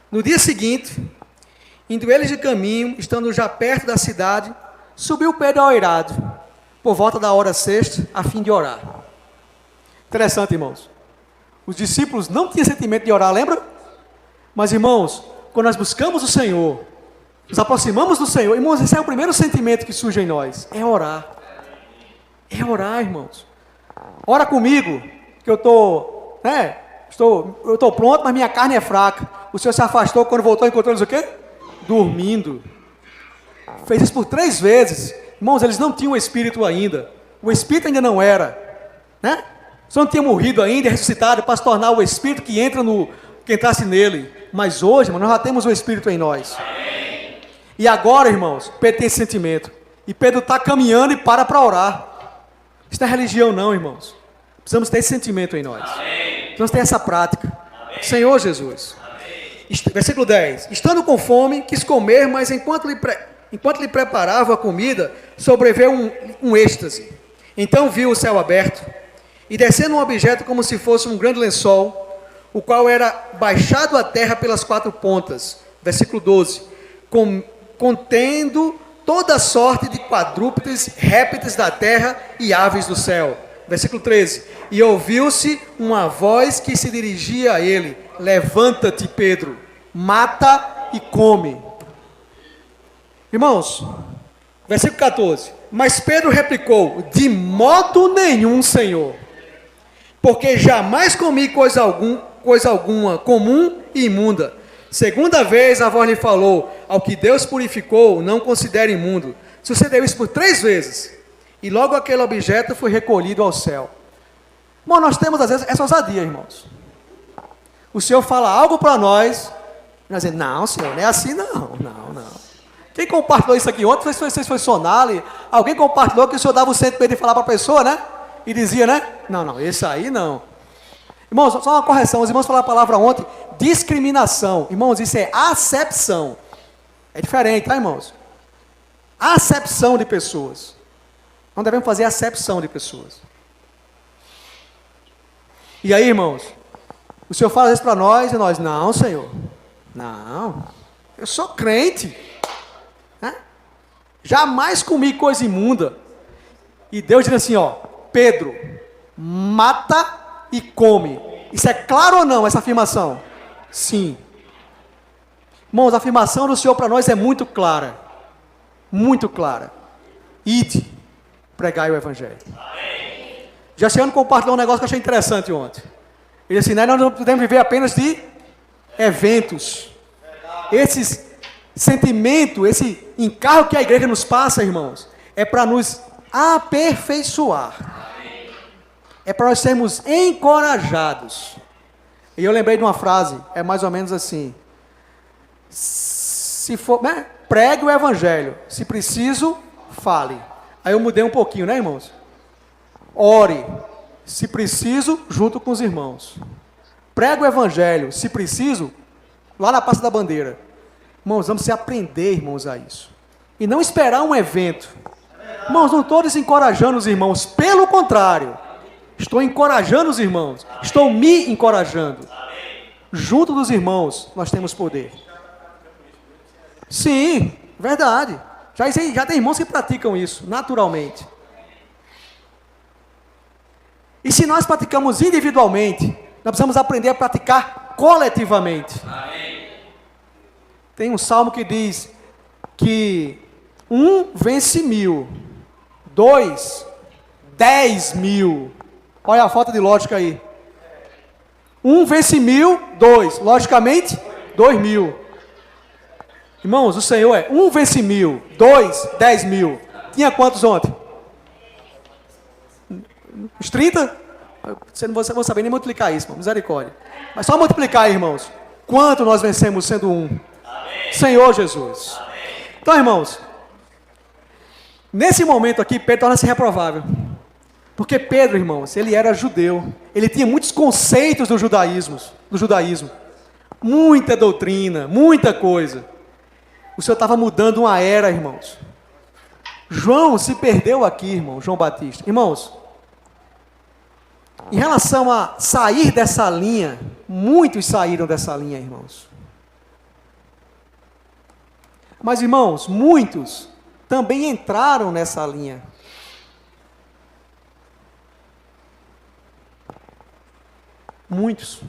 no dia seguinte, indo eles de caminho, estando já perto da cidade, subiu Pedro ao eirado, por volta da hora sexta, a fim de orar. Interessante, irmãos. Os discípulos não tinham sentimento de orar, lembra? Mas, irmãos, quando nós buscamos o Senhor, nos aproximamos do Senhor, irmãos, esse é o primeiro sentimento que surge em nós, é orar. É orar, irmãos. Ora comigo, que eu estou pronto, mas minha carne é fraca. O Senhor se afastou, quando voltou, encontrou-nos o quê? Dormindo. Fez isso por 3 vezes. Irmãos, eles não tinham o Espírito ainda. O Espírito ainda não era. Né? O Senhor não tinha morrido ainda e ressuscitado para se tornar o Espírito que entrasse nele. Mas hoje, irmão, nós já temos o Espírito em nós. E agora, irmãos, Pedro tem esse sentimento. E Pedro está caminhando e para orar. Isso não é religião não, irmãos. Precisamos ter esse sentimento em nós. Precisamos ter essa prática. Senhor Jesus. Versículo 10. Estando com fome, quis comer, mas enquanto lhe preparava a comida, sobreveio um êxtase. Então viu o céu aberto, e descendo um objeto como se fosse um grande lençol, o qual era baixado à terra pelas 4 pontas. Versículo 12. Contendo toda sorte de quadrúpedes, répteis da terra e aves do céu. Versículo 13. E ouviu-se uma voz que se dirigia a ele: levanta-te, Pedro, mata e come. Irmãos, versículo 14. Mas Pedro replicou: de modo nenhum, Senhor, porque jamais comi coisa alguma comum e imunda. Segunda vez a voz lhe falou: ao que Deus purificou, não considere imundo. Sucedeu isso por 3 vezes. E logo aquele objeto foi recolhido ao céu. Bom, nós temos às vezes essa ousadia, irmãos. O Senhor fala algo para nós, e nós dizemos: não, Senhor, não é assim não. Quem compartilhou isso aqui ontem? Não sei se foi Sonali. Alguém compartilhou que o Senhor dava o sentimento de falar para a pessoa, né? E dizia, né? Não, esse aí não. Irmãos, só uma correção. Os irmãos falaram a palavra ontem: discriminação. Irmãos, isso é acepção. É diferente, tá, irmãos? Acepção de pessoas. Não devemos fazer acepção de pessoas. E aí, irmãos, o Senhor fala isso para nós e nós: não, Senhor, não, eu sou crente, né? Jamais comi coisa imunda. E Deus diz assim: ó, Pedro, mata e come. Isso é claro ou não, essa afirmação? Sim. Irmãos, a afirmação do Senhor para nós é muito clara. Muito clara. Ide, pregai o Evangelho. Já chegando compartilhou um negócio que eu achei interessante ontem. Ele disse assim: nós não podemos viver apenas de eventos. Esse sentimento, esse encargo que a igreja nos passa, irmãos, é para nos aperfeiçoar. É para nós sermos encorajados. E eu lembrei de uma frase, é mais ou menos assim: se for, né, pregue o Evangelho, se preciso, fale. Aí eu mudei um pouquinho, né, irmãos? Ore, se preciso, junto com os irmãos. Pregue o Evangelho, se preciso, lá na Praça da Bandeira. Irmãos, vamos aprender, irmãos, a isso. E não esperar um evento. Irmãos, não estou desencorajando os irmãos, pelo contrário. Estou encorajando os irmãos. Estou me encorajando. Junto dos irmãos, nós temos poder. Sim, verdade. Já tem irmãos que praticam isso, naturalmente. E se nós praticamos individualmente, nós precisamos aprender a praticar coletivamente. Tem um salmo que diz que 1 vence 1000, 2, 10.000. Olha a falta de lógica aí. 1 vence 1000, 2, logicamente, 2.000. Irmãos, o Senhor é 1 vence 1000, 2, 10.000. Tinha quantos ontem? Uns 30? Você não vai saber nem multiplicar isso, irmão. Misericórdia. Mas só multiplicar aí, irmãos. Quanto nós vencemos sendo um? Amém. Senhor Jesus. Amém. Então, irmãos, nesse momento aqui, Pedro torna-se reprovável. Porque Pedro, irmãos, ele era judeu. Ele tinha muitos conceitos do judaísmo. Muita doutrina, muita coisa. O Senhor estava mudando uma era, irmãos. João se perdeu aqui, irmão, João Batista. Irmãos, em relação a sair dessa linha, muitos saíram dessa linha, irmãos. Mas, irmãos, muitos também entraram nessa linha. Muitos.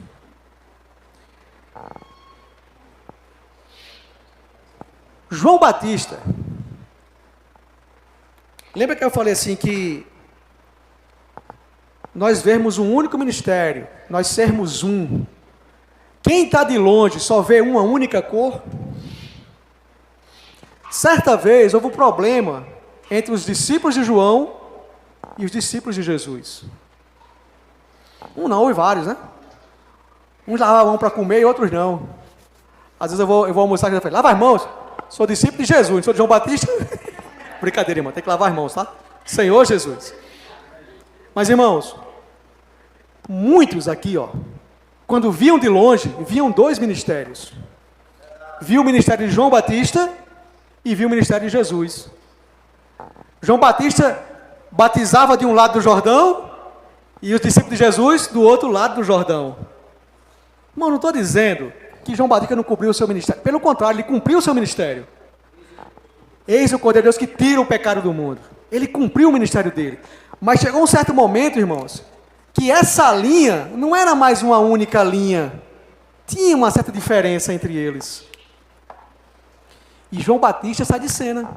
João Batista. Lembra que eu falei assim que nós vermos um único ministério, nós sermos um. Quem está de longe só vê uma única cor? Certa vez houve um problema entre os discípulos de João e os discípulos de Jesus. Não, houve vários, né? Uns lavavam a mão para comer e outros não. Às vezes eu vou almoçar e eu falei, lava as mãos. Sou discípulo de Jesus, não sou de João Batista. Brincadeira, irmão, tem que lavar as mãos, tá? Senhor Jesus. Mas, irmãos, muitos aqui, ó, quando viam de longe, viam dois ministérios. Viu o ministério de João Batista e viu o ministério de Jesus. João Batista batizava de um lado do Jordão e os discípulos de Jesus do outro lado do Jordão. Irmão, não estou dizendo que João Batista não cumpriu o seu ministério. Pelo contrário, ele cumpriu o seu ministério. Eis o Cordeiro de Deus que tira o pecado do mundo. Ele cumpriu o ministério dele. Mas chegou um certo momento, irmãos, que essa linha não era mais uma única linha. Tinha uma certa diferença entre eles. E João Batista sai de cena.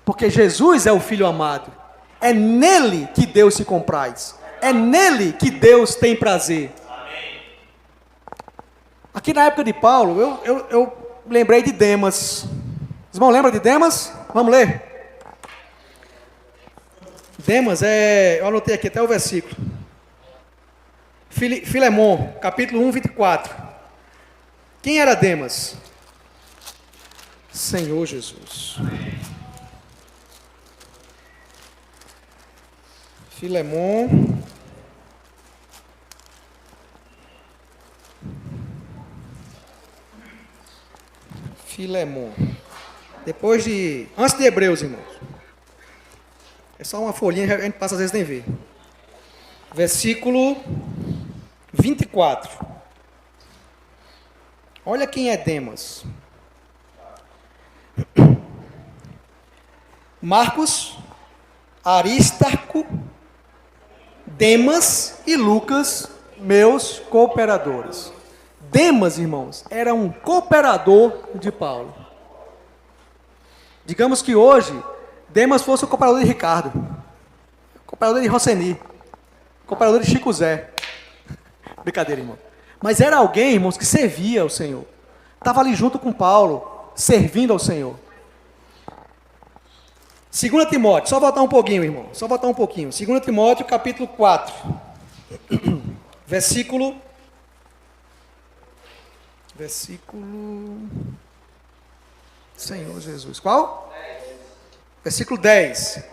Porque Jesus é o Filho amado. É nele que Deus se compraz. É nele que Deus tem prazer. Aqui na época de Paulo, eu lembrei de Demas. Os irmãos lembram de Demas? Vamos ler. Demas eu anotei aqui até o versículo. Filemon, capítulo 1, 24. Quem era Demas? Senhor Jesus. Filemon. Filemon. Antes de Hebreus, irmãos. É só uma folhinha, a gente passa às vezes nem vê. Versículo 24. Olha quem é Demas. Marcos, Aristarco, Demas e Lucas, meus cooperadores. Demas, irmãos, era um cooperador de Paulo. Digamos que hoje, Demas fosse o cooperador de Ricardo, cooperador de Roseni, cooperador de Chico Zé. Brincadeira, irmão. Mas era alguém, irmãos, que servia ao Senhor. Estava ali junto com Paulo, servindo ao Senhor. 2 Timóteo, só voltar um pouquinho, irmão. Só voltar um pouquinho. 2 Timóteo, capítulo 4. Versículo... Senhor Jesus. Qual? 10. Versículo 10.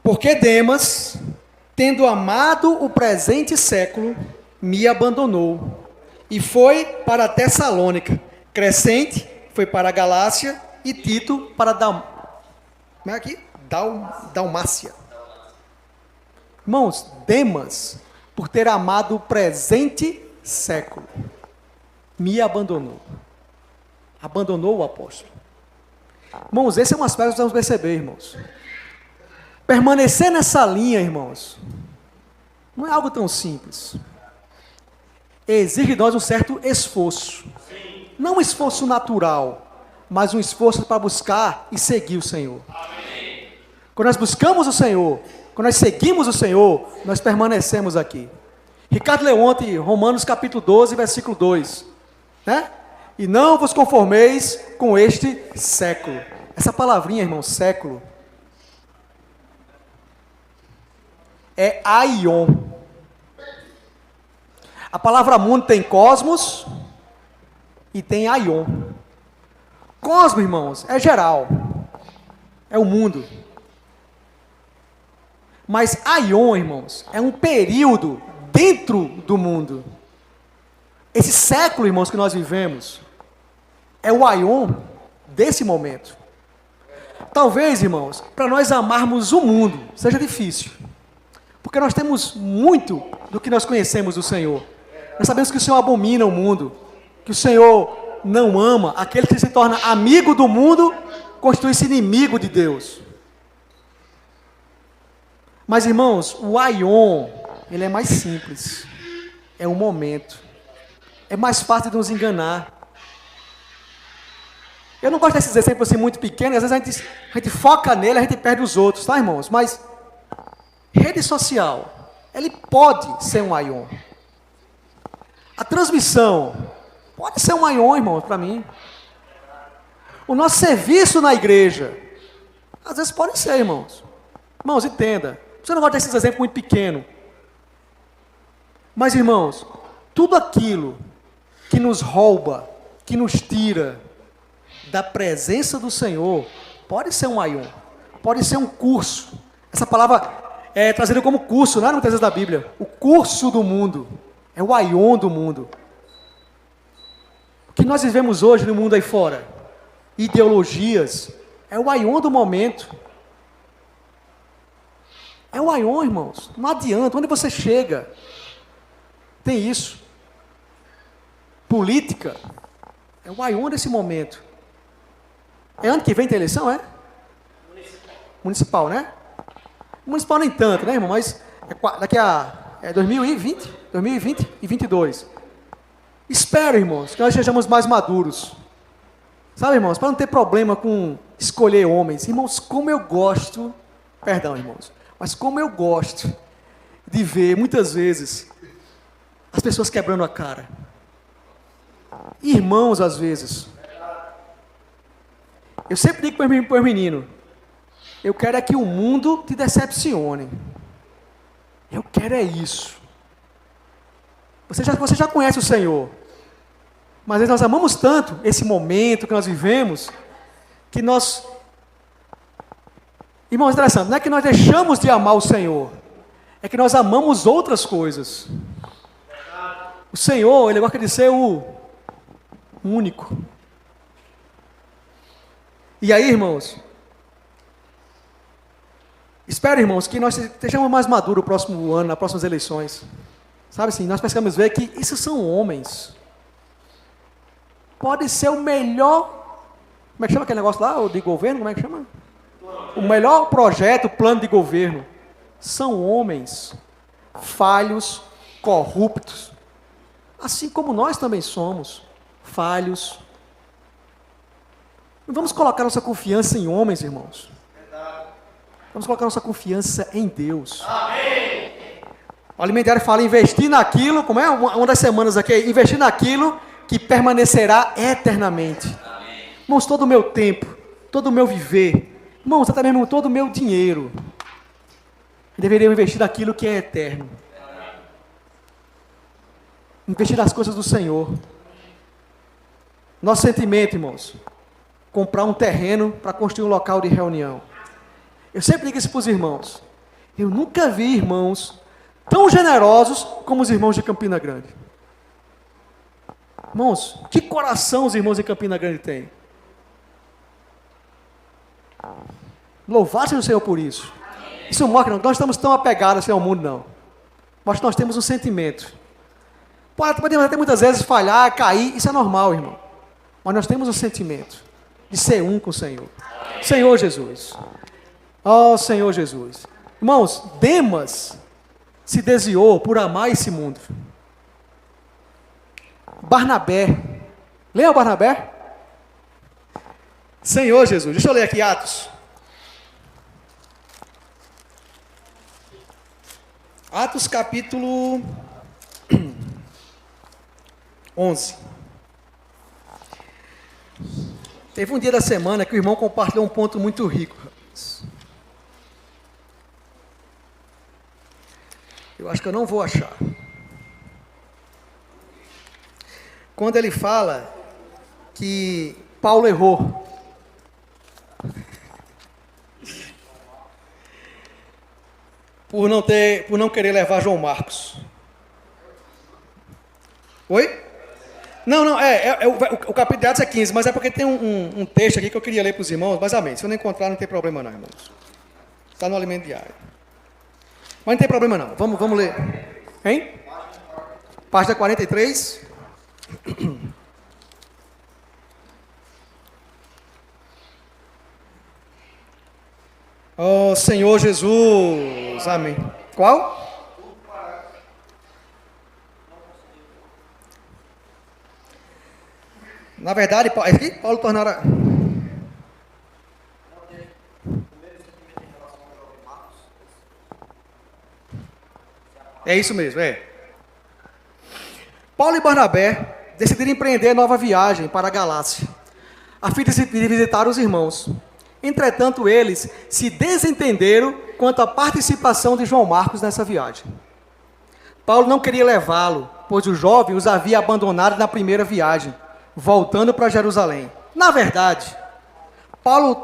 Porque Demas, tendo amado o presente século, me abandonou e foi para Tessalônica. Crescente foi para a Galácia e Tito para Dalmácia. Irmãos, Demas, por ter amado o presente século, me abandonou. Abandonou o apóstolo. Irmãos, esse é um aspecto que precisamos perceber, irmãos. Permanecer nessa linha, irmãos, não é algo tão simples. Exige de nós um certo esforço. Não um esforço natural, mas um esforço para buscar e seguir o Senhor. Quando nós buscamos o Senhor, quando nós seguimos o Senhor, nós permanecemos aqui. Ricardo leu ontem Romanos capítulo 12, versículo 2. Né? E não vos conformeis com este século. Essa palavrinha, irmão, século, é aion. A palavra mundo tem cosmos e tem aion. Cosmos, irmãos, é geral. É o mundo. Mas aion, irmãos, é um período dentro do mundo. Esse século, irmãos, que nós vivemos, é o aion desse momento. Talvez, irmãos, para nós amarmos o mundo, seja difícil. Porque nós temos muito do que nós conhecemos do Senhor. Nós sabemos que o Senhor abomina o mundo, que o Senhor não ama. Aquele que se torna amigo do mundo, constitui-se inimigo de Deus. Mas, irmãos, o aion, ele é mais simples. É um momento. É mais fácil de nos enganar. Eu não gosto desses exemplos assim muito pequenos. Às vezes a gente foca nele, a gente perde os outros, tá, irmãos? Mas rede social, ele pode ser um aion. A transmissão pode ser um aion, irmãos, para mim. O nosso serviço na igreja, às vezes pode ser, irmãos. Irmãos, entenda. Você não gosta desses exemplos muito pequenos. Mas, irmãos, tudo aquilo que nos rouba, que nos tira da presença do Senhor, pode ser um aion, pode ser um curso. Essa palavra é trazida como curso, não é muitas vezes da Bíblia. O curso do mundo, é o aion do mundo. O que nós vivemos hoje no mundo aí fora, ideologias, é o aion do momento. É o aion, irmãos. Não adianta. Onde você chega, tem isso. Política. É o aion desse momento. É ano que vem tem eleição, é? Municipal, né? Municipal nem tanto, né, irmão? Mas daqui a 2020 e 2022. Espero, irmãos, que nós sejamos mais maduros. Sabe, irmãos? Para não ter problema com escolher homens. Irmãos, como eu gosto... Perdão, irmãos. Mas como eu gosto de ver, muitas vezes, as pessoas quebrando a cara. Irmãos, às vezes. Eu sempre digo para os meninos, eu quero é que o mundo te decepcione. Eu quero é isso. Você já conhece o Senhor. Mas às vezes nós amamos tanto esse momento que nós vivemos, que nós... Irmãos, é interessante, não é que nós deixamos de amar o Senhor, é que nós amamos outras coisas. O Senhor, Ele gosta de ser o único. E aí, irmãos, espero, irmãos, que nós estejamos mais maduros no próximo ano, nas próximas eleições. Sabe assim, nós precisamos ver que isso são homens. Pode ser o melhor... Como é que chama aquele negócio lá, o de governo? Como é que chama? O melhor projeto, plano de governo. São homens falhos, corruptos. Assim como nós também somos falhos. Não vamos colocar nossa confiança em homens, irmãos. Vamos colocar nossa confiança em Deus. Amém. O Alimentário fala investir naquilo, como é? Uma das semanas aqui, investir naquilo que permanecerá eternamente. Amém. Irmãos, todo o meu tempo, todo o meu viver, irmãos, até mesmo todo o meu dinheiro, deveria investir naquilo que é eterno. Investir nas coisas do Senhor. Nosso sentimento, irmãos, comprar um terreno para construir um local de reunião. Eu sempre digo isso para os irmãos. Eu nunca vi irmãos tão generosos como os irmãos de Campina Grande. Irmãos, que coração os irmãos de Campina Grande têm. Louvado seja o Senhor por isso. Isso mostra que nós estamos tão apegados assim ao mundo, não. Mas nós temos um sentimento. Podemos até muitas vezes falhar, cair, isso é normal, irmão. Mas nós temos um sentimento de ser um com o Senhor. Senhor Jesus, Ó Senhor Jesus. Irmãos, Demas se desviou por amar esse mundo. Barnabé. Lembra Barnabé? Senhor Jesus. Deixa eu ler aqui Atos. Atos capítulo 11. Teve um dia da semana que o irmão compartilhou um ponto muito rico. Eu acho que eu não vou achar. Quando ele fala que Paulo errou. Por não querer levar João Marcos. Oi? Não, o capítulo de Atos é 15, mas é porque tem um texto aqui que eu queria ler para os irmãos, mas amém. Se eu não encontrar, não tem problema não, irmãos. Está no alimento diário. Mas não tem problema não. Vamos ler. Hein? Página 43. Oh, Senhor Jesus. Amém. Qual? Na verdade, aqui Paulo tornara... É isso mesmo, é. Paulo e Barnabé decidiram empreender nova viagem para a Galácia, a fim de visitar os irmãos. Entretanto, eles se desentenderam quanto à participação de João Marcos nessa viagem. Paulo não queria levá-lo, pois o jovem os havia abandonado na primeira viagem, voltando para Jerusalém. Na verdade, Paulo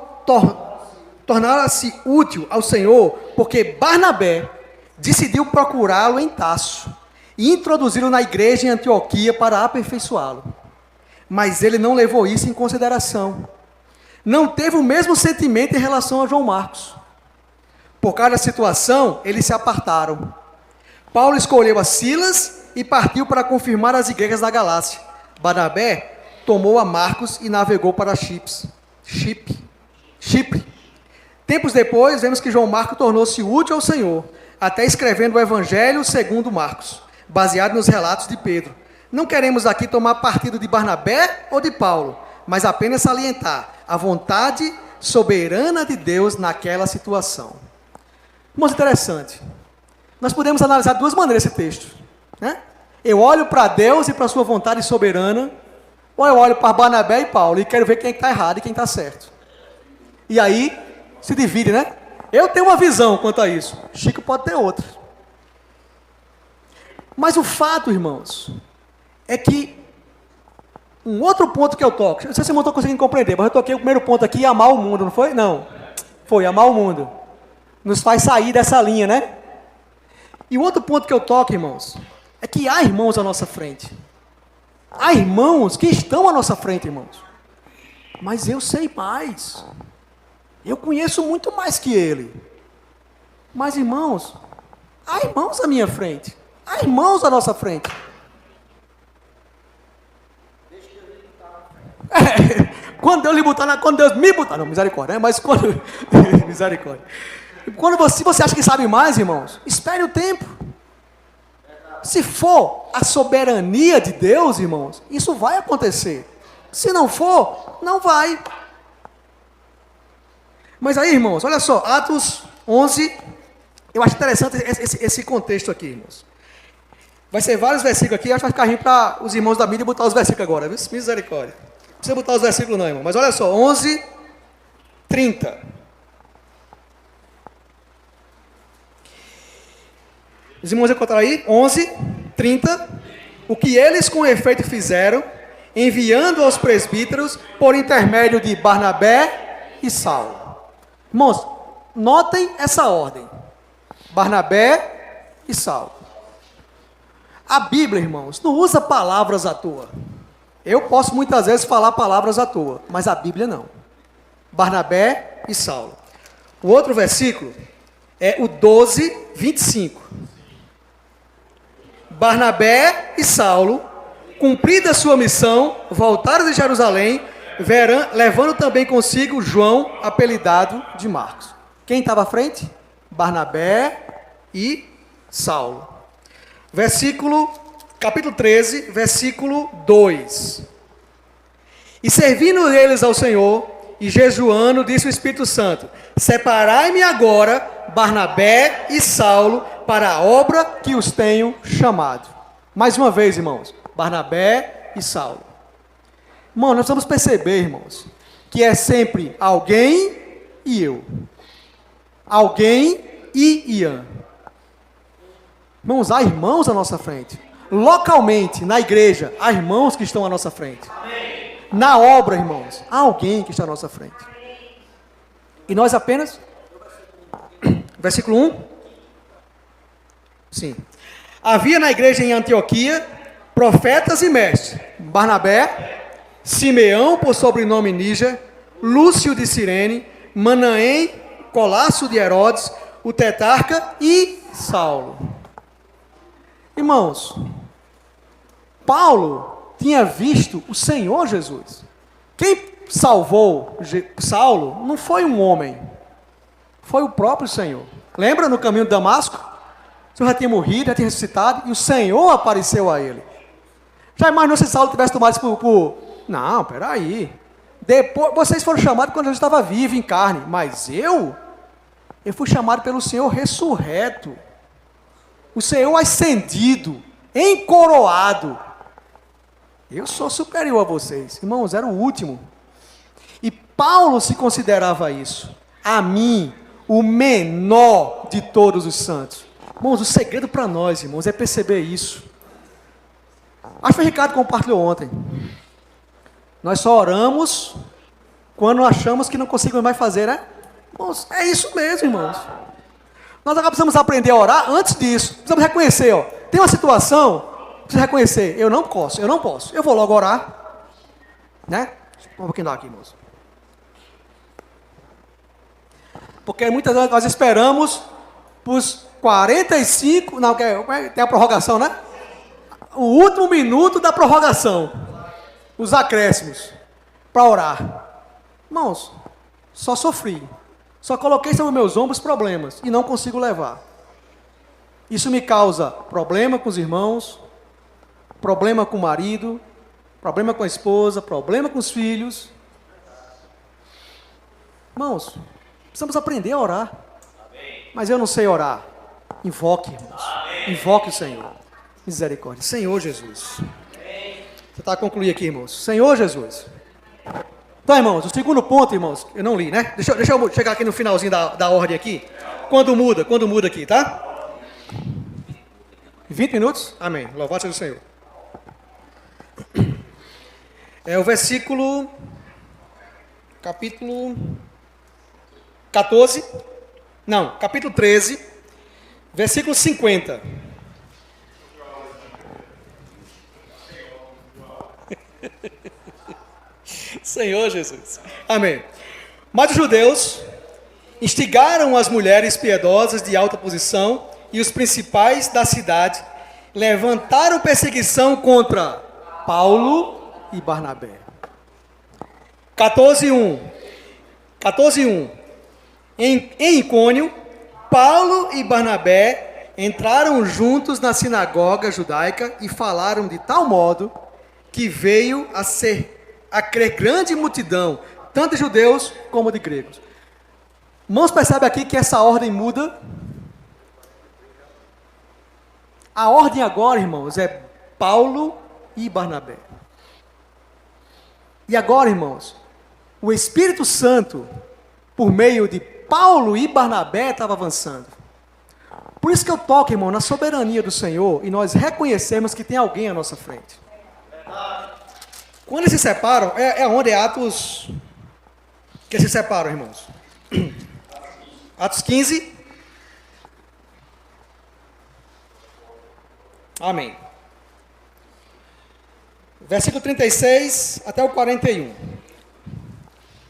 tornara-se útil ao Senhor, porque Barnabé decidiu procurá-lo em Tarso e introduzi-lo na igreja em Antioquia para aperfeiçoá-lo. Mas ele não levou isso em consideração. Não teve o mesmo sentimento em relação a João Marcos. Por causa da situação, eles se apartaram. Paulo escolheu a Silas e partiu para confirmar as igrejas da Galácia. Barnabé tomou a Marcos e navegou para Chipre. Tempos depois, vemos que João Marcos tornou-se útil ao Senhor, até escrevendo o Evangelho segundo Marcos, baseado nos relatos de Pedro. Não queremos aqui tomar partido de Barnabé ou de Paulo, mas apenas salientar a vontade soberana de Deus naquela situação. Muito interessante. Nós podemos analisar de duas maneiras esse texto, né? Eu olho para Deus e para a sua vontade soberana, ou eu olho para Barnabé e Paulo e quero ver quem está errado e quem está certo. E aí se divide, né? Eu tenho uma visão quanto a isso. Chico pode ter outra. Mas o fato, irmãos, é que um outro ponto que eu toco, não sei se eu não estou conseguindo compreender, mas eu toquei o primeiro ponto aqui, amar o mundo, não foi? Não. Foi, amar o mundo. Nos faz sair dessa linha, né? E o outro ponto que eu toco, irmãos, é que há irmãos à nossa frente. Há irmãos que estão à nossa frente, irmãos. Mas eu sei mais. Eu conheço muito mais que ele. Mas, irmãos, há irmãos à minha frente. Há irmãos à nossa frente. Quando Deus lhe botar, quando Deus me botar, não, misericórdia, né? Mas quando... misericórdia. Quando você acha que sabe mais, irmãos, espere o tempo. Se for a soberania de Deus, irmãos, isso vai acontecer. Se não for, não vai. Mas aí, irmãos, olha só, Atos 11, eu acho interessante esse contexto aqui, irmãos. Vai ser vários versículos aqui, acho que vai ficar rindo para os irmãos da mídia botar os versículos agora, viu? Misericórdia. Não precisa botar os versículos não, irmão, mas olha só, 11, 30. Os irmãos encontraram aí? 11, 30. O que eles com efeito fizeram, enviando aos presbíteros por intermédio de Barnabé e Saulo. Irmãos, notem essa ordem. Barnabé e Saulo. A Bíblia, irmãos, não usa palavras à toa. Eu posso muitas vezes falar palavras à toa, mas a Bíblia não. Barnabé e Saulo. O outro versículo é o 12, 25. Barnabé e Saulo, cumprida a sua missão, voltaram de Jerusalém, levando também consigo João, apelidado de Marcos. Quem estava à frente? Barnabé e Saulo. Capítulo 13, versículo 2. E servindo eles ao Senhor, e jejuando, disse o Espírito Santo: separai-me agora Barnabé e Saulo para a obra que os tenho chamado. Mais uma vez, irmãos, Barnabé e Saulo. Irmão, nós precisamos perceber, irmãos, que é sempre alguém e eu. Alguém e Ian. Irmãos, há irmãos à nossa frente. Localmente, na igreja, há irmãos que estão à nossa frente. Na obra, irmãos, há alguém que está à nossa frente. E nós apenas... Versículo 1. Sim. Havia na igreja em Antioquia profetas e mestres: Barnabé, Simeão, por sobrenome Níger, Lúcio de Cirene, Manaém, Colácio de Herodes, o tetrarca e Saulo. Irmãos, Paulo tinha visto o Senhor Jesus. Quem salvou Saulo não foi um homem, foi o próprio Senhor. Lembra no caminho de Damasco? O Senhor já tinha morrido, já tinha ressuscitado, e o Senhor apareceu a ele. Já imaginou se Saulo tivesse tomado isso por... Não, peraí. Depois, vocês foram chamados quando Jesus estava vivo em carne, mas eu fui chamado pelo Senhor ressurreto. O Senhor ascendido, encoroado. Eu sou superior a vocês. Irmãos, era o último. E Paulo se considerava isso. A mim, o menor de todos os santos. Irmãos, o segredo para nós, irmãos, é perceber isso. Acho que o Ricardo compartilhou ontem. Nós só oramos quando achamos que não conseguimos mais fazer, né? Irmãos, é isso mesmo, irmãos. Nós agora precisamos aprender a orar antes disso. Precisamos reconhecer, ó. Tem uma situação, precisa reconhecer. Eu não posso. Eu vou logo orar. Né? Um pouquinho aqui, irmãos. Porque muitas vezes nós esperamos os 45... Não, tem a prorrogação, né? O último minuto da prorrogação. Os acréscimos. Para orar. Irmãos, só sofri. Só coloquei sobre meus ombros problemas. E não consigo levar. Isso me causa problema com os irmãos. Problema com o marido. Problema com a esposa. Problema com os filhos. Irmãos, precisamos aprender a orar. Mas eu não sei orar. Invoque, irmãos. Invoque o Senhor. Misericórdia. Senhor Jesus. Você está a concluir aqui, irmãos. Senhor Jesus. Então, irmãos, o segundo ponto, irmãos, eu não li, né? Deixa eu chegar aqui no finalzinho da ordem aqui. Quando muda aqui, tá? 20 minutos? Amém. Louvado seja o Senhor. É o versículo... Capítulo 14... Não, capítulo 13, versículo 50. Senhor Jesus. Amém. Mas os judeus instigaram as mulheres piedosas de alta posição e os principais da cidade levantaram perseguição contra Paulo e Barnabé. 14:1. Em Icônio, Paulo e Barnabé entraram juntos na sinagoga judaica e falaram de tal modo que veio a crer grande multidão, tanto de judeus como de gregos. Irmãos, percebe aqui que essa ordem muda? A ordem agora, irmãos, é Paulo e Barnabé. E agora, irmãos, o Espírito Santo, por meio de Paulo e Barnabé, estava avançando. Por isso que eu toco, irmão, na soberania do Senhor e nós reconhecemos que tem alguém à nossa frente. Quando eles se separam, é onde é Atos... que eles se separam, irmãos. Atos 15. Amém. Versículo 36 até o 41.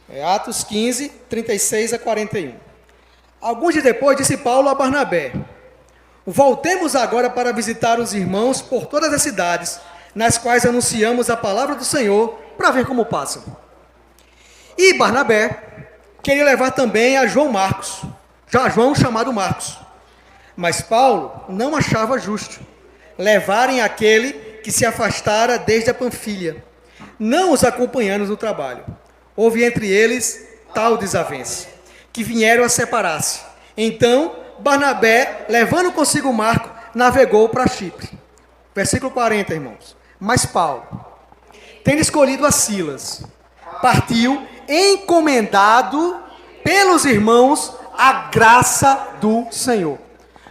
É Atos 15, 36 a 41. Alguns dias depois, disse Paulo a Barnabé: voltemos agora para visitar os irmãos por todas as cidades, nas quais anunciamos a palavra do Senhor, para ver como passam. E Barnabé queria levar também a João Marcos. já João chamado Marcos. Mas Paulo não achava justo levarem aquele que se afastara desde a Panfilha, não os acompanhando no trabalho. Houve entre eles tal desavença, que vieram a separar-se. Então, Barnabé, levando consigo Marco, navegou para Chipre. Versículo 40, irmãos. Mas Paulo, tendo escolhido a Silas, partiu encomendado pelos irmãos a graça do Senhor.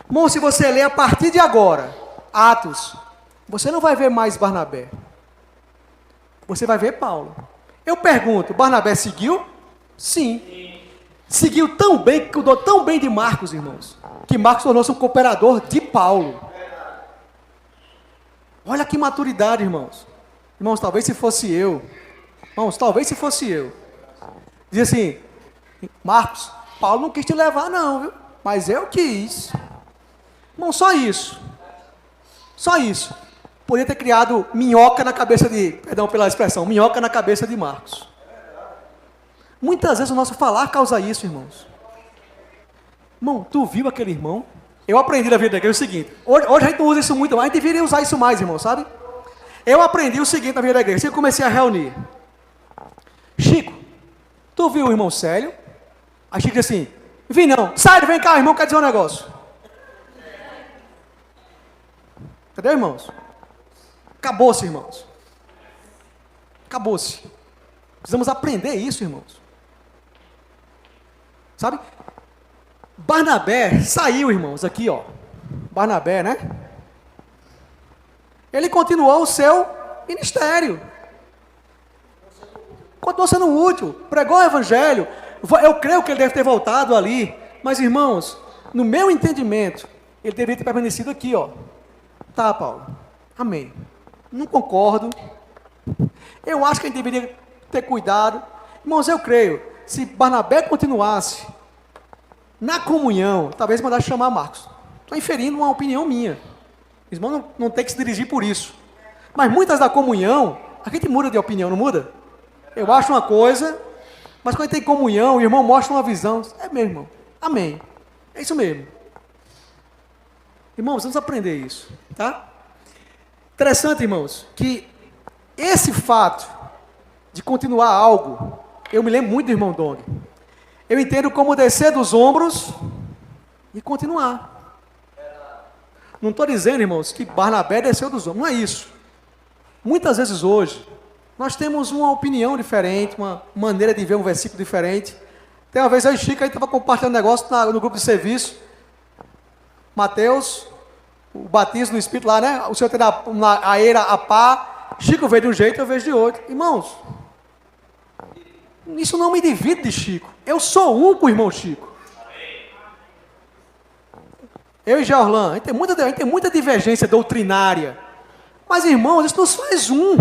Irmão, se você ler a partir de agora, Atos, você não vai ver mais Barnabé. Você vai ver Paulo. Eu pergunto, Barnabé seguiu? Sim. Seguiu tão bem, cuidou tão bem de Marcos, irmãos, que Marcos tornou-se um cooperador de Paulo. Olha que maturidade, irmãos. Irmãos, talvez se fosse eu. Diz assim, Marcos, Paulo não quis te levar não, viu? Mas eu quis. Irmão, só isso. Podia ter criado minhoca na cabeça de, perdão pela expressão, minhoca na cabeça de Marcos. Muitas vezes o nosso falar causa isso, irmãos. Irmão, tu viu aquele irmão? Eu aprendi na vida da igreja o seguinte, hoje a gente não usa isso muito, mas a gente deveria usar isso mais, irmão, sabe? Eu aprendi o seguinte na vida da igreja, eu comecei a reunir. Chico, tu viu o irmão Célio? Aí Chico disse assim, vi não, sai, vem cá, o irmão quer dizer um negócio. Entendeu, irmãos? Acabou-se, irmãos. Acabou-se. Precisamos aprender isso, irmãos. Sabe? Barnabé saiu, irmãos, aqui, ó. Barnabé, né? Ele continuou o seu ministério. Continuou sendo útil. Pregou o evangelho. Eu creio que ele deve ter voltado ali. Mas, irmãos, no meu entendimento, ele deveria ter permanecido aqui, ó. Tá, Paulo. Amém. Não concordo. Eu acho que a gente deveria ter cuidado. Irmãos, eu creio, se Barnabé continuasse na comunhão, talvez mandasse chamar Marcos. Estou inferindo uma opinião minha. Irmão, não tem que se dirigir por isso. Mas muitas da comunhão, a gente muda de opinião, não muda? Eu acho uma coisa, mas quando tem comunhão, o irmão mostra uma visão. É mesmo, irmão. Amém. É isso mesmo. Irmãos, vamos aprender isso, tá? Interessante, irmãos, que esse fato de continuar algo, eu me lembro muito do irmão Dong. Eu entendo como descer dos ombros e continuar. Não estou dizendo, irmãos, que Barnabé desceu dos ombros, não é isso. Muitas vezes hoje, nós temos uma opinião diferente, uma maneira de ver um versículo diferente. Tem uma vez eu e Chico, a gente estava compartilhando um negócio no grupo de serviço. Mateus, o batismo do Espírito lá, né? O senhor tem a eira, a pá. Chico veio de um jeito, eu vejo de outro. Irmãos, isso não me divide de Chico. Eu sou um com o irmão Chico. Eu e Georlan, a gente tem muita divergência doutrinária. Mas, irmãos, isso nos faz um.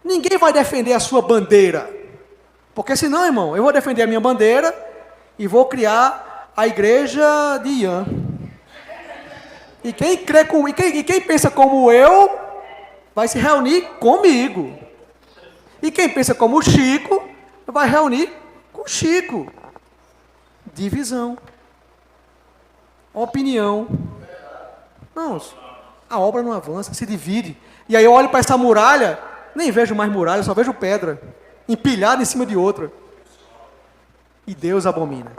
Ninguém vai defender a sua bandeira. Porque senão, irmão, eu vou defender a minha bandeira e vou criar a igreja de Ian. E quem pensa como eu, vai se reunir comigo. E quem pensa como o Chico, vai reunir com o Chico. Divisão. Opinião. Não, a obra não avança, se divide. E aí eu olho para essa muralha, nem vejo mais muralha, só vejo pedra, empilhada em cima de outra. E Deus abomina.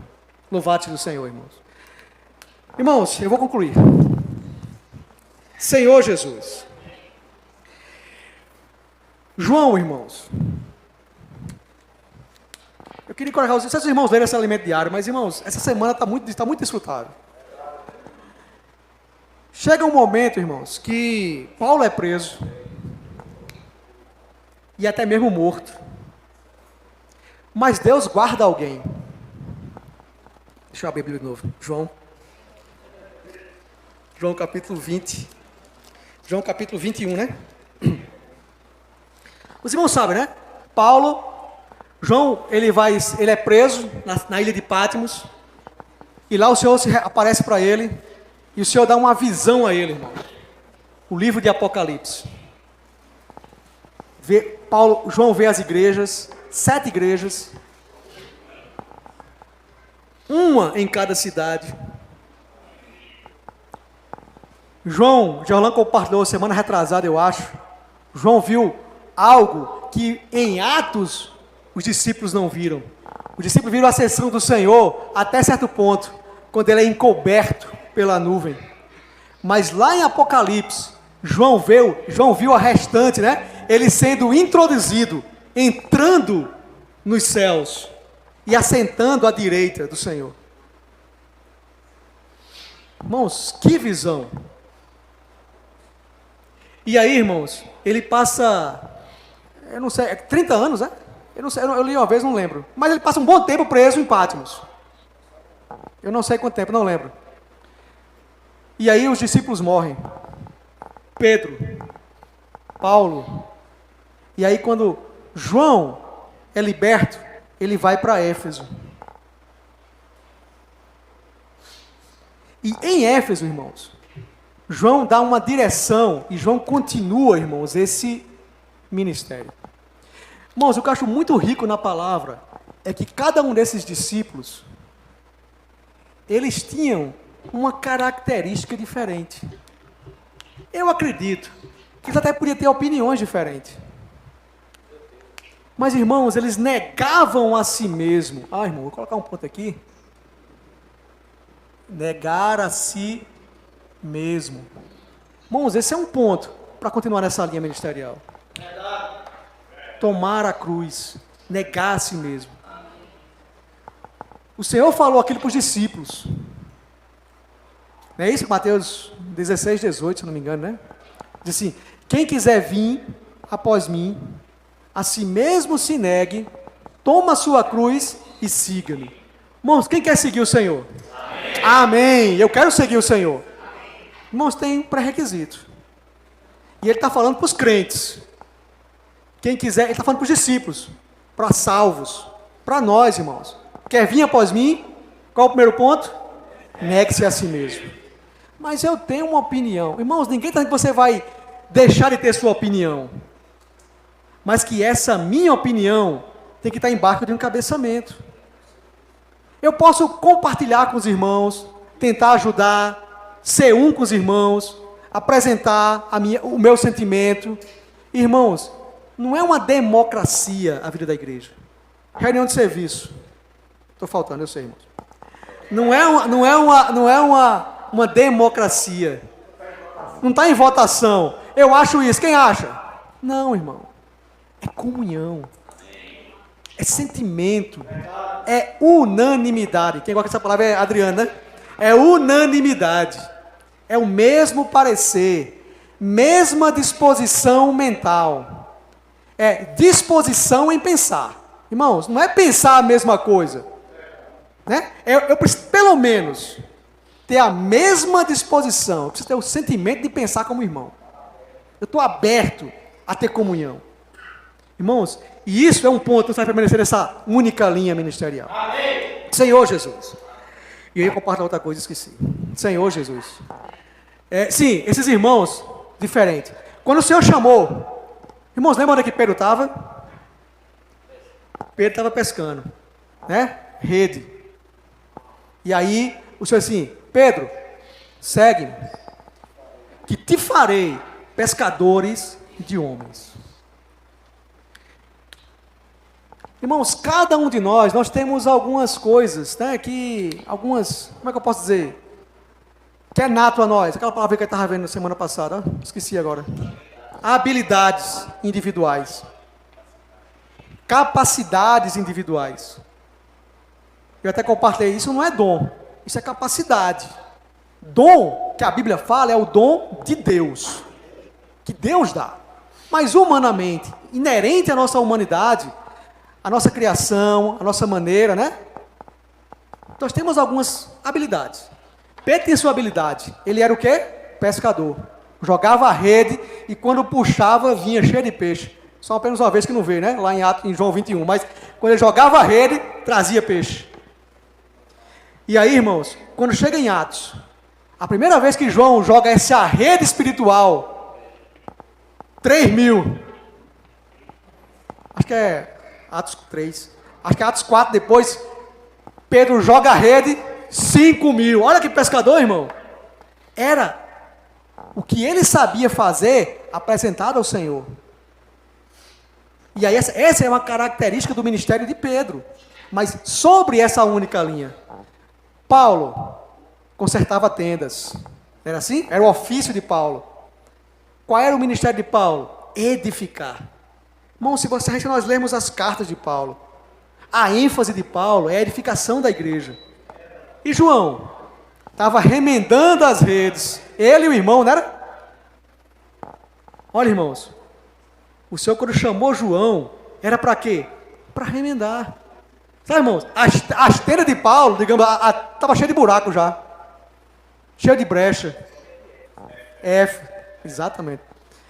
Louvado seja o Senhor, irmãos. Irmãos, eu vou concluir. Senhor Jesus. João, irmãos. Eu queria encorajar vocês. Os irmãos leram esse alimento diário, mas, irmãos, essa semana está muito desfrutável. Chega um momento, irmãos, que Paulo é preso. E até mesmo morto. Mas Deus guarda alguém. Deixa eu abrir a Bíblia de novo. João capítulo 20. João capítulo 21, né? Os irmãos sabem, né? João, ele é preso na ilha de Patmos. E lá o Senhor aparece para ele. E o Senhor dá uma visão a ele, irmão. O livro de Apocalipse. João vê as igrejas, 7 igrejas. uma em cada cidade. Jorlan compartilhou semana retrasada, eu acho. João viu algo que em Atos os discípulos não viram. Os discípulos viram a ascensão do Senhor até certo ponto, quando ele é encoberto pela nuvem. Mas lá em Apocalipse, João viu a restante, né? Ele sendo introduzido, entrando nos céus e assentando à direita do Senhor. Irmãos, que visão! E aí, irmãos, ele passa, eu não sei, 30 anos, né? Eu não sei, eu li uma vez, não lembro. Mas ele passa um bom tempo preso em Patmos. Eu não sei quanto tempo, não lembro. E aí os discípulos morrem. Pedro, Paulo. E aí quando João é liberto, ele vai para Éfeso. E em Éfeso, irmãos, João dá uma direção e João continua, irmãos, esse ministério. Irmãos, o que eu acho muito rico na palavra é que cada um desses discípulos, eles tinham uma característica diferente. Eu acredito que eles até podiam ter opiniões diferentes. Mas, irmãos, eles negavam a si mesmo. Ah, irmão, vou colocar um ponto aqui. Negar a si mesmo. Irmãos, esse é um ponto para continuar nessa linha ministerial. Tomar a cruz, negar a si mesmo. O Senhor falou aquilo para os discípulos. Não é isso? Mateus 16, 18, se não me engano, né? Diz assim: quem quiser vir após mim, a si mesmo se negue, toma a sua cruz e siga-me. Irmãos, quem quer seguir o Senhor? Amém. Amém. Eu quero seguir o Senhor. Irmãos, tem um pré-requisito. E ele está falando para os crentes. Quem quiser, ele está falando para os discípulos, para salvos, para nós, irmãos. Quer vir após mim? Qual é o primeiro ponto? Negue-se a si mesmo. Mas eu tenho uma opinião. Irmãos, ninguém está dizendo que você vai deixar de ter sua opinião. Mas que essa minha opinião tem que estar embaixo de um encabeçamento. Eu posso compartilhar com os irmãos, tentar ajudar, ser um com os irmãos, apresentar o meu sentimento. Irmãos, não é uma democracia a vida da igreja. Reunião de serviço. Estou faltando, eu sei, irmãos. Não é uma democracia. Não está em votação. Eu acho isso. Quem acha? Não, irmão. É comunhão. É sentimento. É unanimidade. Quem gosta dessa palavra é Adriano, né? É unanimidade. É o mesmo parecer. Mesma disposição mental. É disposição em pensar. Irmãos, não é pensar a mesma coisa. Né? Eu preciso, pelo menos, ter a mesma disposição. Eu preciso ter o sentimento de pensar como irmão. Eu estou aberto a ter comunhão. Irmãos, e isso é um ponto que vai permanecer nessa única linha ministerial. Amém. Senhor Jesus. E eu ia compartilhar outra coisa, esqueci. Senhor Jesus. Sim, esses irmãos, diferentes. Quando o Senhor chamou, irmãos, lembra onde que Pedro estava? Pedro estava pescando, né? Rede. E aí, o Senhor assim: Pedro, segue-me, que te farei pescadores de homens. Irmãos, cada um de nós temos algumas coisas, né, como é que eu posso dizer? Que é nato a nós, aquela palavra que eu estava vendo na semana passada, esqueci agora. Habilidades individuais. Capacidades individuais. Eu até compartilhei, isso não é dom, isso é capacidade. Dom, que a Bíblia fala, é o dom de Deus, que Deus dá. Mas humanamente, inerente à nossa humanidade, a nossa criação, a nossa maneira, né? Nós temos algumas habilidades. Pedro tinha sua habilidade. Ele era o quê? Pescador. Jogava a rede e quando puxava, vinha cheio de peixe. Só apenas uma vez que não veio, né? Lá em João 21. Mas quando ele jogava a rede, trazia peixe. E aí, irmãos, quando chega em Atos, a primeira vez que João joga essa rede espiritual, 3.000. Acho que é Atos 3. Acho que é Atos 4 depois. Pedro joga a rede, 5.000. Olha que pescador, irmão. Era o que ele sabia fazer apresentado ao Senhor. E aí essa é uma característica do ministério de Pedro. Mas sobre essa única linha, Paulo consertava tendas. Era assim? Era o ofício de Paulo. Qual era o ministério de Paulo? Edificar. Irmão, se nós lermos as cartas de Paulo, a ênfase de Paulo é a edificação da igreja. E João estava remendando as redes. Ele e o irmão, não era? Olha, irmãos, o Senhor, quando chamou João, era para quê? Para remendar. Sabe, irmãos, as tendas de Paulo, digamos, estava cheia de buraco já. Cheia de brecha. Exatamente.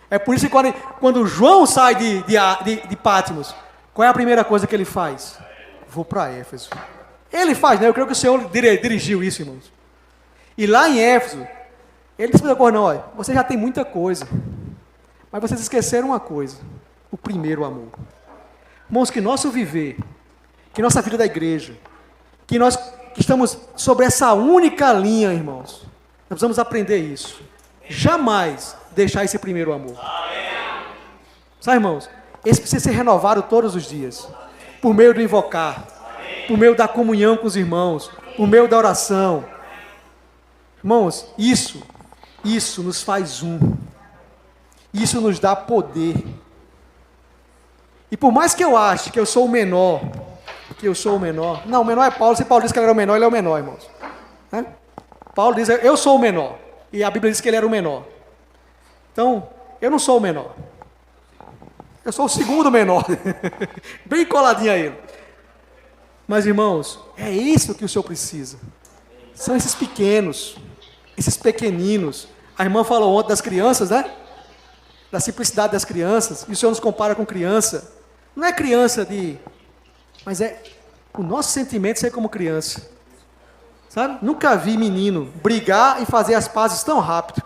É por isso que quando João sai de Patmos, qual é a primeira coisa que ele faz? Vou para Éfeso. Ele faz, né? Eu creio que o Senhor dirigiu isso, irmãos. E lá em Éfeso, ele disse para o não, olha, você já tem muita coisa, mas vocês esqueceram uma coisa, o primeiro amor. Irmãos, que nosso viver, que nossa vida da igreja, que nós que estamos sobre essa única linha, irmãos, nós precisamos aprender isso. Jamais deixar esse primeiro amor. Sabe, irmãos, esse precisa ser renovado todos os dias, por meio do invocar, por meio da comunhão com os irmãos, por meio da oração. Irmãos, isso nos faz um. Isso nos dá poder. E por mais que eu ache que eu sou o menor, não, o menor é Paulo. Se Paulo diz que ele era o menor, ele é o menor, irmãos. Né? Paulo diz, eu sou o menor. E a Bíblia diz que ele era o menor. Então, eu não sou o menor. Eu sou o segundo menor. Bem coladinho a ele. Mas, irmãos, é isso que o Senhor precisa. São esses pequenos, esses pequeninos. A irmã falou ontem das crianças, né? Da simplicidade das crianças. E o Senhor nos compara com criança. Não é criança mas é o nosso sentimento ser como criança. Sabe? Nunca vi menino brigar e fazer as pazes tão rápido.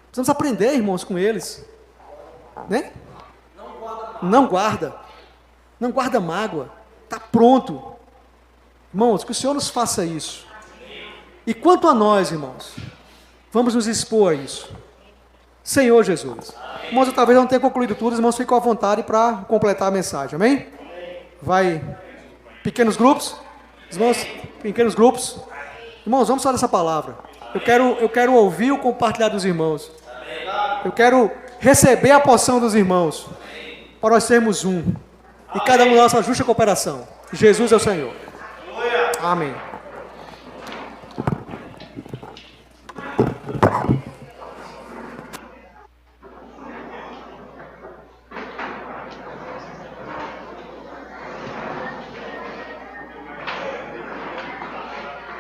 Precisamos aprender, irmãos, com eles. Né? Não guarda mágoa. Está pronto. Irmãos, que o Senhor nos faça isso. E quanto a nós, irmãos, vamos nos expor a isso. Senhor Jesus. Irmãos, eu talvez não tenha concluído tudo, os irmãos ficam à vontade para completar a mensagem, amém? Vai, pequenos grupos, irmãos, pequenos grupos. Irmãos, vamos falar dessa palavra. Eu quero ouvir o compartilhar dos irmãos. Eu quero receber a porção dos irmãos, para nós sermos um. E cada um da nossa justa cooperação. Jesus é o Senhor. Amém.